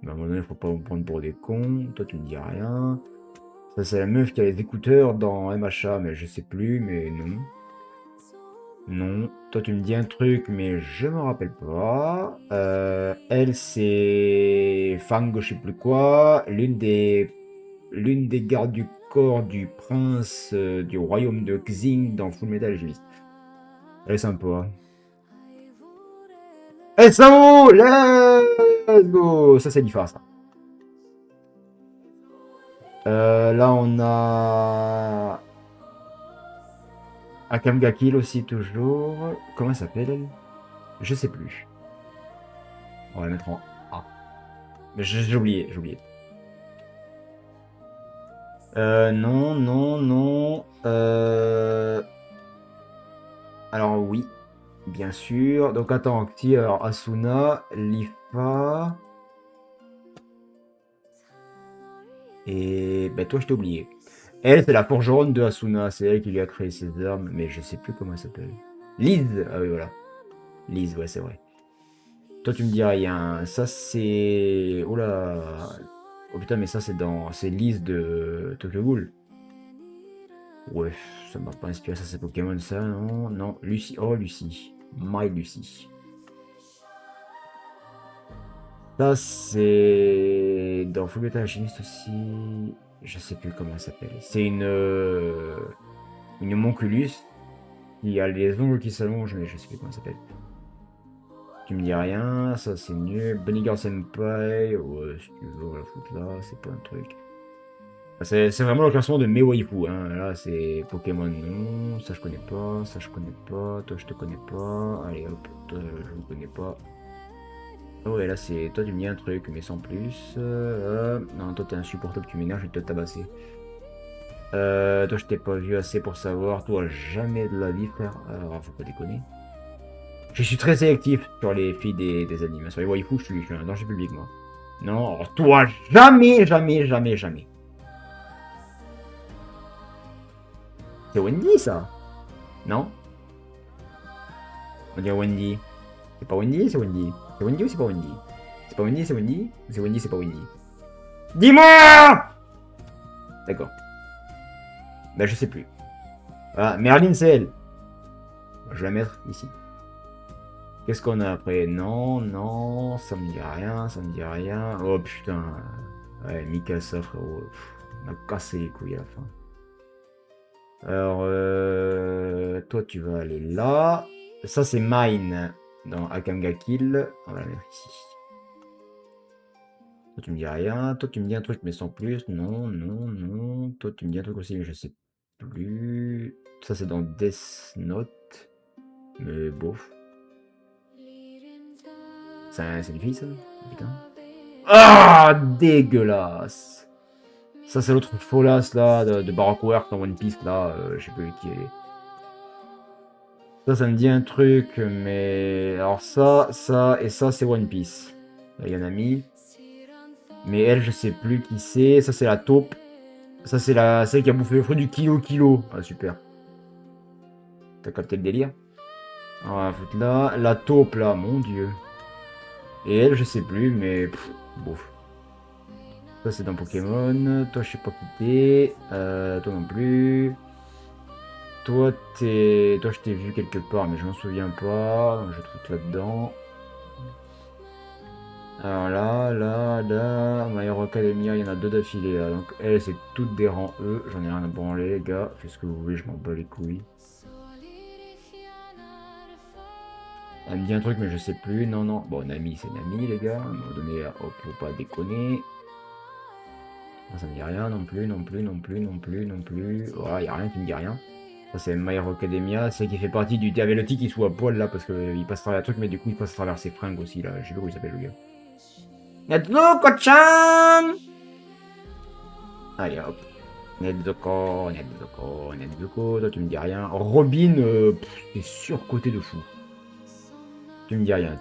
Mais à un moment donné, faut pas me prendre pour des cons. Toi, tu me dis rien. Ça, c'est la meuf qui a les écouteurs dans MHA, mais je sais plus, mais non. Non. Toi, tu me dis un truc, mais je me rappelle pas. Elle, c'est Fang, je sais plus quoi. L'une des gardes du corps du prince du royaume de Xing dans Full Metal Alchemist. Elle est sympa. SAO! Let's go! Ça, c'est l'IFA, ça. Là, on a... Akam ga Kill aussi, toujours. Comment elle s'appelle, elle? Je sais plus. On va la mettre en A. Mais j'ai oublié, j'ai oublié. Non, non, non. Alors oui, bien sûr. Donc attends, qui alors Asuna, Lifa. Et ben toi je t'ai oublié. Elle c'est la forgeronne de Asuna, c'est elle qui lui a créé ses armes, mais je sais plus comment elle s'appelle. Liz, ah oui voilà. Liz, ouais c'est vrai. Toi tu me dis rien. Ça c'est. Oh là. Oh putain mais ça c'est dans. C'est Liz de Tokyo Ghoul. Ouais, ça m'a pas inspiré, ça c'est Pokémon ça, non, non, Lucie, oh Lucie, My Lucie. Ça c'est dans Fullmetal Alchemist aussi, je sais plus comment ça s'appelle. C'est une Monculus qui a les ongles qui s'allongent, mais je sais plus comment ça s'appelle. Tu me dis rien, ça c'est nul. Bunny Girl Senpai, ouais, si tu veux, on va la foutre là, c'est pas un truc. C'est vraiment le classement de mes waifus, hein. Là, c'est Pokémon, non. Ça, je connais pas. Ça, je connais pas. Toi, je te connais pas. Allez, hop. Toi, je ne connais pas. Oh, ouais, là, c'est. Toi, tu me dis un truc, mais sans plus. Non, toi, t'es insupportable. Tu m'énerves, je vais te tabasser. Toi, je t'ai pas vu assez pour savoir. Toi, jamais de la vie, frère. Alors, faut pas déconner. Je suis très sélectif sur les filles des animes. Sur les waifus, je suis un danger public, moi. Non, alors, toi, jamais, jamais, jamais, jamais. C'est Wendy, ça? Non? On dirait Wendy. C'est pas Wendy, c'est Wendy. C'est Wendy ou c'est pas Wendy? C'est pas Wendy, c'est Wendy? C'est Wendy, c'est pas Wendy. Dis-moi! D'accord. Bah je sais plus. Ah, Merlin, c'est elle. Je vais la mettre ici. Qu'est-ce qu'on a après? Non, non, ça me dit rien, ça me dit rien. Oh putain. Ouais, Mikasa, frérot. On a cassé les couilles à la fin. Alors, toi, tu vas aller là. Ça, c'est Mine dans Akame ga Kill. On va la mettre ici. Toi, tu me dis rien. Toi, tu me dis un truc, mais sans plus. Non, non, non. Toi, tu me dis un truc aussi, mais je sais plus. Ça, c'est dans Death Note. Mais bof. C'est une fille, ça? Putain. Ah, dégueulasse. Ça, c'est l'autre folasse là de Baroque Works dans One Piece là. Je sais plus qui est. Ça me dit un truc, mais alors ça et ça, c'est One Piece. Là, il y en a mis. Mais elle, je sais plus qui c'est. Ça, c'est la taupe. Ça, c'est celle qui a bouffé le fruit du kilo. Ah, super. T'as capté le délire? On va foutre là. La taupe, là, mon dieu. Et elle, je sais plus, mais... bouf. Ça, c'est dans Pokémon. Toi, je sais pas qui t'es. Toi non plus. Toi, je t'ai vu quelque part, mais je m'en souviens pas. Je vais te foutre là-dedans. Alors là, My Hero Academia, il y en a 2 d'affilée là. Donc elle, c'est toutes des rangs E. J'en ai rien à branler, les gars. Faites ce que vous voulez, je m'en bats les couilles. Elle me dit un truc, mais je sais plus. Non. Bon, Nami, c'est Nami, les gars. À un moment donné, hop, faut pas déconner. Ça me dit rien non plus. Voilà, il n'y a rien qui me dit rien. Ça, c'est My Hero Academia. C'est qui fait partie du Diavelotti qui soit à poil là, parce qu'il passe à travers le truc, mais du coup, il passe à travers ses fringues aussi là. Je sais pas comment il s'appelle le gars. Netsuko-chan! Allez hop. Netsuko. Toi tu me dis rien. Robin, t'es surcoté de fou. Tu me dis rien.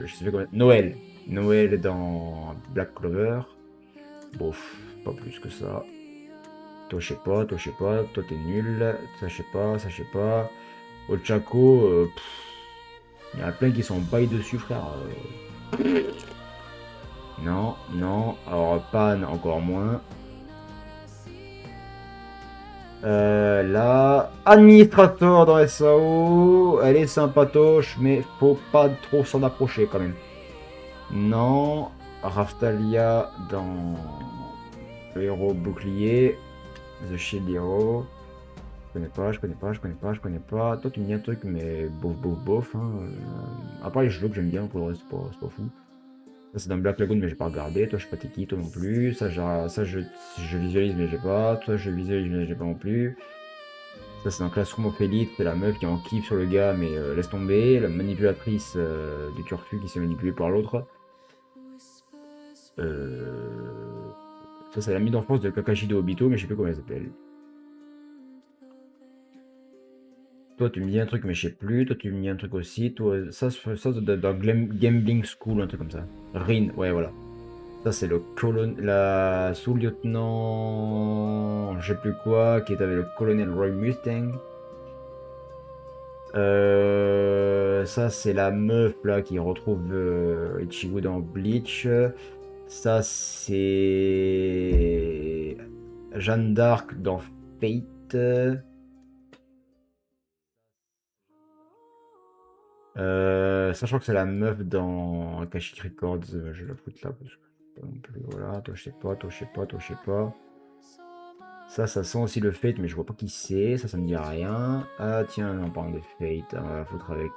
Je sais pas comment. Noël dans Black Clover. Bof, pas plus que ça. Toi je sais pas. Toi t'es nul. Ça je sais pas. Ochako, il y en a plein qui sont bail dessus, frère. Non. Alors, Pan, encore moins. Là, administrateur dans SAO. Elle est sympatoche, mais faut pas trop s'en approcher quand même. Non. Raftalia dans le héros bouclier. The Shield Hero. Je connais pas. Toi, tu me dis un truc, mais bof. Hein. À part les cheveux que j'aime bien, pour le reste, c'est pas fou. Ça, c'est dans Black Lagoon, mais j'ai pas regardé. Toi, je sais pas t'es qui, toi non plus. Ça, je visualise, mais j'ai pas. Toi, je visualise, mais j'ai pas non plus. Ça, c'est dans Classroom of Elite. C'est la meuf qui en kiffe sur le gars, mais laisse tomber. La manipulatrice du turfu qui s'est manipulée par l'autre. Ça, c'est l'amie d'enfance de Kakashi de Obito, mais je sais plus comment elle s'appelle. Toi, tu me dis un truc, mais je sais plus. Toi, tu me dis un truc aussi. Toi, ça dans Gambling School, un truc comme ça. Rin, ouais, voilà. Ça, c'est la sous-lieutenant, je sais plus quoi, qui est avec le colonel Roy Mustang. Ça, c'est la meuf là qui retrouve Ichigo dans Bleach. Ça, c'est Jeanne d'Arc dans Fate. Ça, je crois que c'est la meuf dans Akashic Records. Je vais la foutre là parce que pas non plus. Voilà, toi, je sais pas. Ça sent aussi le Fate, mais je vois pas qui c'est. Ça me dit rien. Ah, tiens, en parlant de Fate, on va la foutre avec.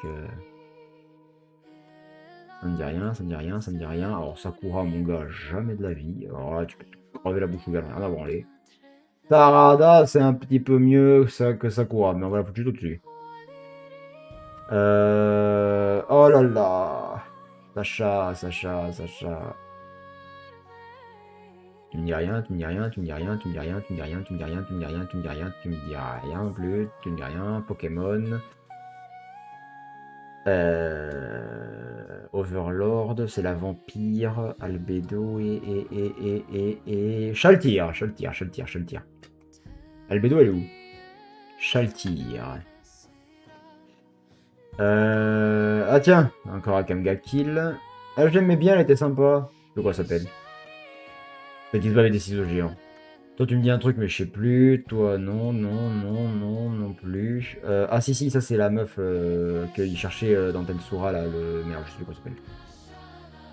Ça me dit rien. Alors, Sakura, mon gars, jamais de la vie. Alors là, tu peux te crever la bouche ouverte, rien à branler. Sarada, c'est un petit peu mieux que Sakura, mais on va la foutre juste au-dessus. Oh là là. Sacha. Tu me dis rien non plus. Tu me dis rien. Pokémon. Overlord, c'est la vampire. Albedo et Shaltir. Albedo, elle est où? Shaltir. Ah tiens, encore Akamga Kill. Ah, je l'aimais bien, elle était sympa. De quoi ça s'appelle? Fait qu'il se bat avec des ciseaux géants. Toi, tu me dis un truc, mais je sais plus. Toi, non plus. Ah si, ça c'est la meuf qu'il cherchait dans Tensura, là, le... Merde, je sais plus comment ça s'appelle.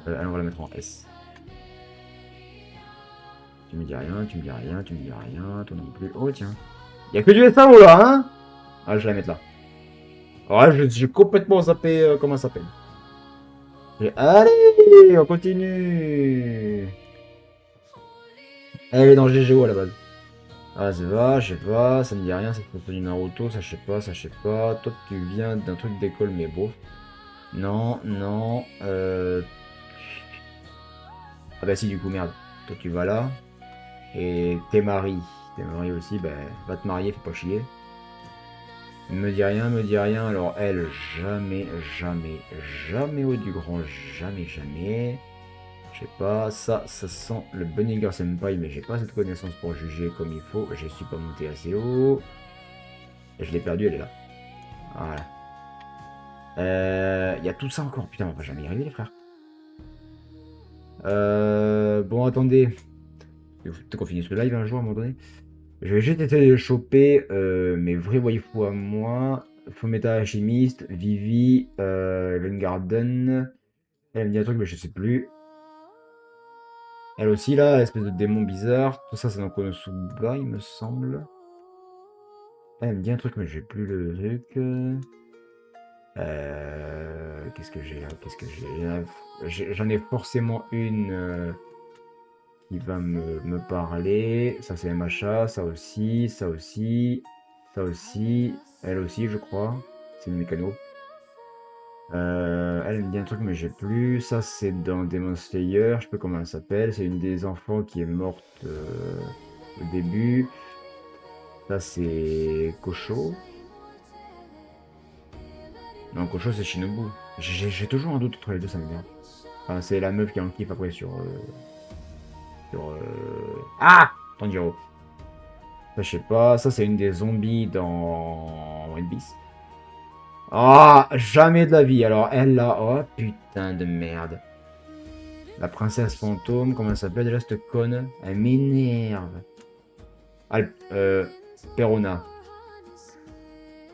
Allez, on va la mettre en S. Tu me dis rien. Toi non plus. Oh tiens. Y'a que du SAO là, hein? Ah, je vais la mettre là. Ouais, j'ai complètement zappé comment ça s'appelle. Allez, on continue. Elle est dans GGO à la base. Ah, je sais pas, ça me dit rien, c'est pour du Naruto, ça je sais pas. Toi, tu viens d'un truc d'école, mais bon. Non. Ah bah si, du coup, merde. Toi, tu vas là. Et t'es mari. T'es mari aussi, bah, va te marier, fais pas chier. Me dis rien, me dis rien. Alors, elle, jamais, jamais, jamais au du grand, jamais, jamais. Je sais pas, ça sent le Bunny Girl Senpai, mais j'ai pas cette connaissance pour juger comme il faut. Je suis pas monté assez haut. Et je l'ai perdu, elle est là. Voilà. Il y a tout ça encore. Putain, on va jamais y arriver, les frères. Bon, attendez. Il faut peut-être qu'on finisse le live un jour à un moment donné. Je vais juste essayer de choper mes vrais waifus à moi. Fometa Alchimiste, Vivi, Garden. Elle me dit un truc, mais je sais plus. Elle aussi, là, espèce de démon bizarre. Tout ça, c'est dans Konosuba, il me semble. Elle me dit un truc, mais j'ai plus le truc. Qu'est-ce que j'ai là? Qu'est-ce que j'ai? J'en ai forcément une qui va me parler. Ça, c'est Macha. Ça aussi, ça aussi, ça aussi. Elle aussi, je crois. C'est une mécano. Elle me dit un truc, mais j'ai plus. Ça, c'est dans Demon Slayer. Je sais pas comment elle s'appelle. C'est une des enfants qui est morte au début. Ça, c'est Kosho. Non, Kosho, c'est Shinobu. J'ai toujours un doute entre les deux, ça me vient. Enfin, c'est la meuf qui en kiffe après Ah Tanjiro. Ça, je sais pas. Ça, c'est une des zombies dans One Piece. Ah, jamais de la vie. Alors, elle, là. Oh, putain de merde. La princesse fantôme, comment elle s'appelle déjà, cette conne? Elle m'énerve. Perona.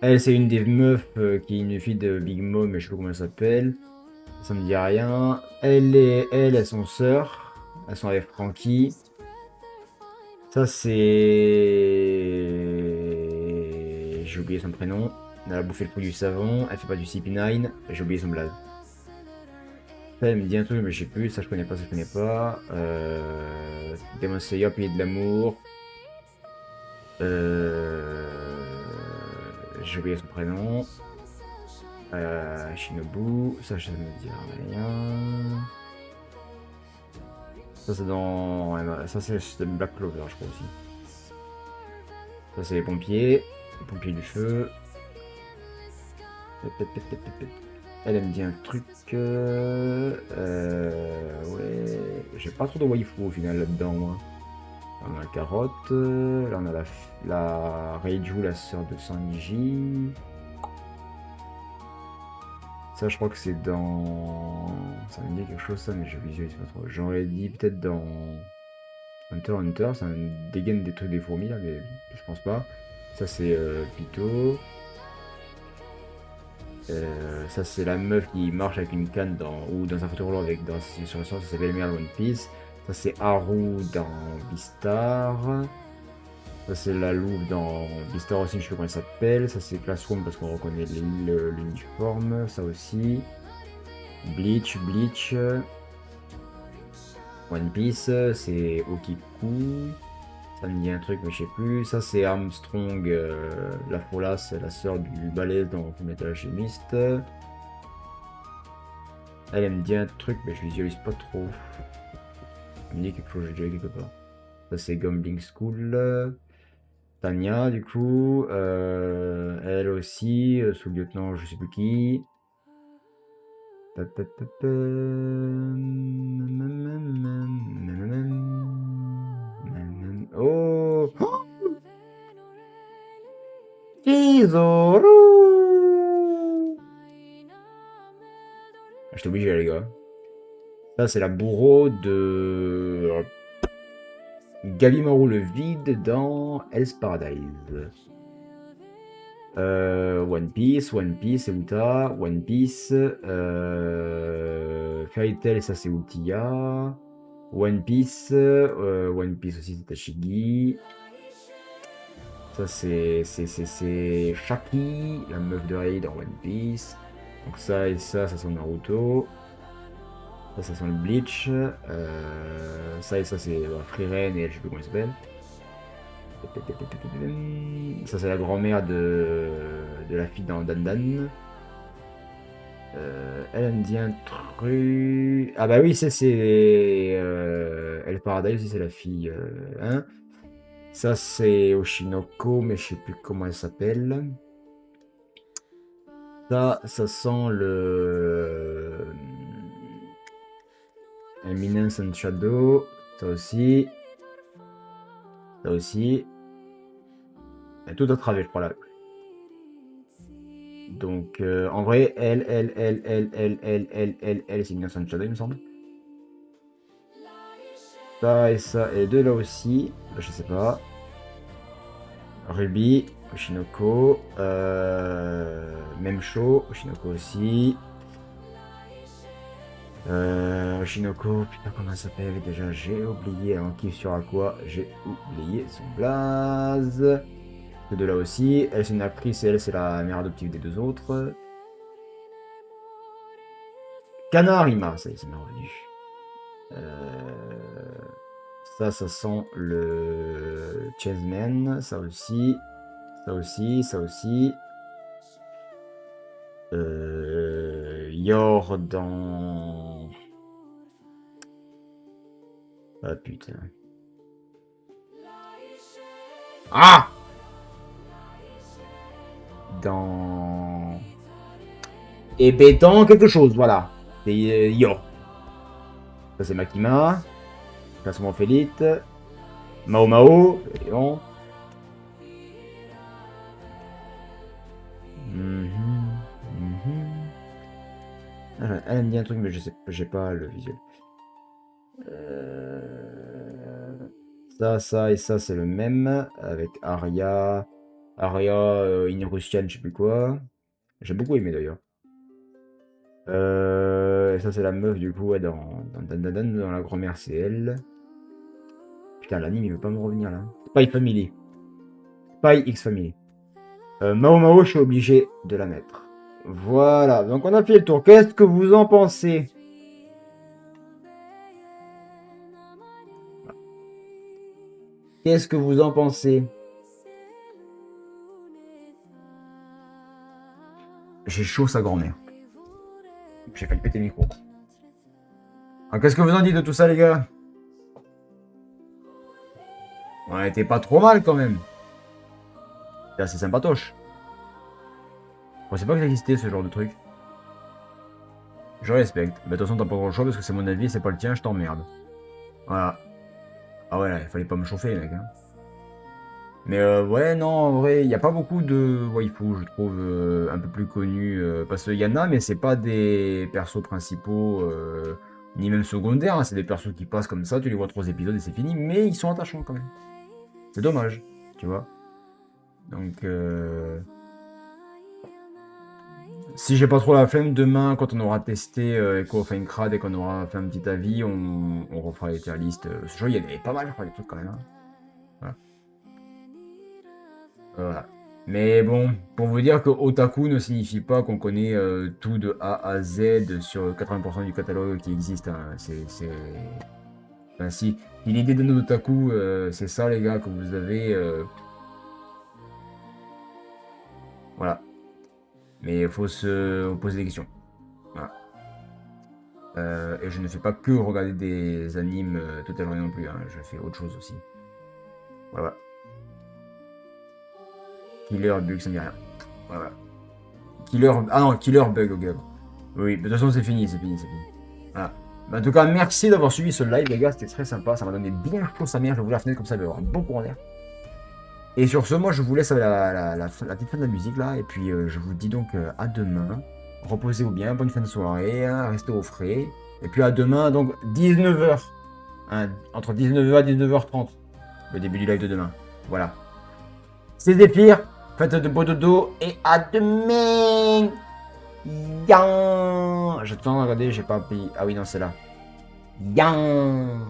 Elle, c'est une des meufs qui est une fille de Big Mom, mais je sais pas comment elle s'appelle. Ça me dit rien. Elles sont sœurs. Elles sont avec Frankie. Ça, c'est... J'ai oublié son prénom. Elle a bouffé le fruit du savon. Elle fait pas du CP9. J'ai oublié son blaze. Ça, elle me dit un truc, mais je sais plus. Ça, je connais pas, ça, je connais pas. Demon Slayer, Pays de l'amour. J'ai oublié son prénom. Shinobu, ça me dit rien. Ça c'est dans... ouais, bah, ça c'est Black Clover je crois aussi. Ça c'est les pompiers du feu. Elle me dit un truc... ouais... J'ai pas trop de waifu au final là-dedans moi. Là, on a la carotte, là on a la Reiju, la sœur de Sanji. Ça, je crois que c'est dans... Ça me dit quelque chose, ça, mais je visualise pas trop. J'aurais dit peut-être dans Hunter x Hunter, ça me dégaine des trucs des fourmis, là, mais je pense pas. Ça, c'est Pito. Ça, c'est la meuf qui marche avec une canne ou dans un fauteuil roulant avec sur le sens, ça s'appelle Merde One Piece. Ça, c'est Haru dans Beastar. Ça, c'est la louve dans Beastar aussi, je sais pas comment elle s'appelle. Ça, c'est Classroom parce qu'on reconnaît l'uniforme. Ça aussi. Bleach. One Piece, c'est Okiku. Ça me dit un truc, mais je sais plus. Ça, c'est Armstrong, la Frolasse, la sœur du balèze dans Fullmetal Alchemist. Elle me dit un truc, mais je visualise pas trop. Elle me dit quelque chose, j'ai déjà quelque part. Ça, c'est Gambling School. Tanya, du coup. Elle aussi, sous-lieutenant, je sais plus qui. Oh, Kizoru! Je t'oblige les gars. Ça c'est la bourreau de Gabimaru le vide dans Hell's Paradise. One Piece et Uta. One Piece. Fairy Tail, ça c'est Uchiha. One Piece aussi c'est Tashigi. Ça c'est Shaki, la meuf de Rei dans One Piece. Donc ça et ça sont Naruto. Ça sent le Bleach. Ça et ça c'est Frieren et je sais plus comment il s'appelle. Ça c'est la grand-mère de la fille dans Dandan. Elle me dit un truc. Ah bah oui, c'est El Paradise, c'est la fille. Hein. Ça c'est Oshinoko, mais je sais plus comment elle s'appelle. Ça sent le Eminence and Shadow. Ça aussi. Ça aussi. Et tout à travers, je crois là. Donc en vrai, elle, c'est Eminence and Shadow, il me semble. Ça et ça, et deux là aussi. Là, je sais pas. Ruby, Oshinoko. Même show, Oshinoko aussi. Oshinoko, putain, comment elle s'appelle déjà? J'ai oublié. On kiffe sur à quoi? J'ai oublié son blaze. Ces deux là aussi. Elle, c'est une actrice et elle, c'est la mère adoptive des deux autres. Kanarima, ça y est, c'est revenu. Ça sent le Chessman, ça aussi, ça aussi, ça aussi. Yor dans... Ah putain. Ah! Dans... Et béton quelque chose, voilà. C'est Yor. Ça c'est Makima. Classement Félite. Mao Mao. Léon. Elle me dit un truc, mais je sais, j'ai pas le visuel. Ça et ça, c'est le même. Avec Aria. Aria, une russienne, je sais plus quoi. J'ai beaucoup aimé d'ailleurs. Et ça, c'est la meuf du coup, ouais, dans la grand-mère, c'est elle. Putain, l'anime, il veut pas me revenir là. Spy Family. Spy X Family. Mao Mao, je suis obligé de la mettre. Voilà, donc on a fait le tour. Qu'est-ce que vous en pensez? Qu'est-ce que vous en pensez? J'ai chaud sa grand-mère. J'ai failli péter le micro. Alors, qu'est-ce que vous en dites de tout ça, les gars? On était pas trop mal quand même. C'est assez sympatoche. Je pensais pas que ça existait ce genre de truc. Je respecte. Mais de toute façon, t'as pas trop le choix parce que c'est mon avis et c'est pas le tien, je t'emmerde. Voilà. Ah ouais, là, il fallait pas me chauffer, mec. Hein. Mais ouais, non, en vrai, il n'y a pas beaucoup de waifu, je trouve, un peu plus connus. Parce qu'il y en a, mais c'est pas des persos principaux, ni même secondaires. Hein, c'est des persos qui passent comme ça, tu les vois 3 épisodes et c'est fini. Mais ils sont attachants quand même. C'est dommage, tu vois. Donc, si j'ai pas trop la flemme, demain, quand on aura testé Echo of Aincrad et qu'on aura fait un petit avis, on refera les tier list. Ce jeu, il y en avait pas mal, je crois, des trucs quand même. Hein. Voilà. Voilà. Mais bon, pour vous dire que otaku ne signifie pas qu'on connaît tout de A à Z sur 80% du catalogue qui existe. Hein. Enfin, si l'idée d'un otaku, c'est ça, les gars, que vous avez. Voilà. Mais il faut se poser des questions. Voilà. Et je ne fais pas que regarder des animes toute la journée non plus. Hein. Je fais autre chose aussi. Voilà. Killer Bug, ça ne dit rien. Voilà. Killer... Ah non, Killer Bug, ok. Oui, de toute façon, c'est fini, c'est fini. Voilà. Bah, en tout cas, merci d'avoir suivi ce live, les gars. C'était très sympa. Ça m'a donné bien chaud sa mère. Je vais ouvrir la fenêtre comme ça, il va y avoir un bon courant d'air. Et sur ce, moi, je vous laisse avec la petite fin de la musique, là. Et puis, je vous dis donc à demain. Reposez-vous bien. Bonne fin de soirée. Hein, restez au frais. Et puis, à demain, donc, 19h. Hein, entre 19h et 19h30. Le début du live de demain. Voilà. C'est Zéphyr. Faites de beaux dodo et à demain. Yan. J'attends, regardez, j'ai pas appris. Ah oui, non, c'est là. Yan.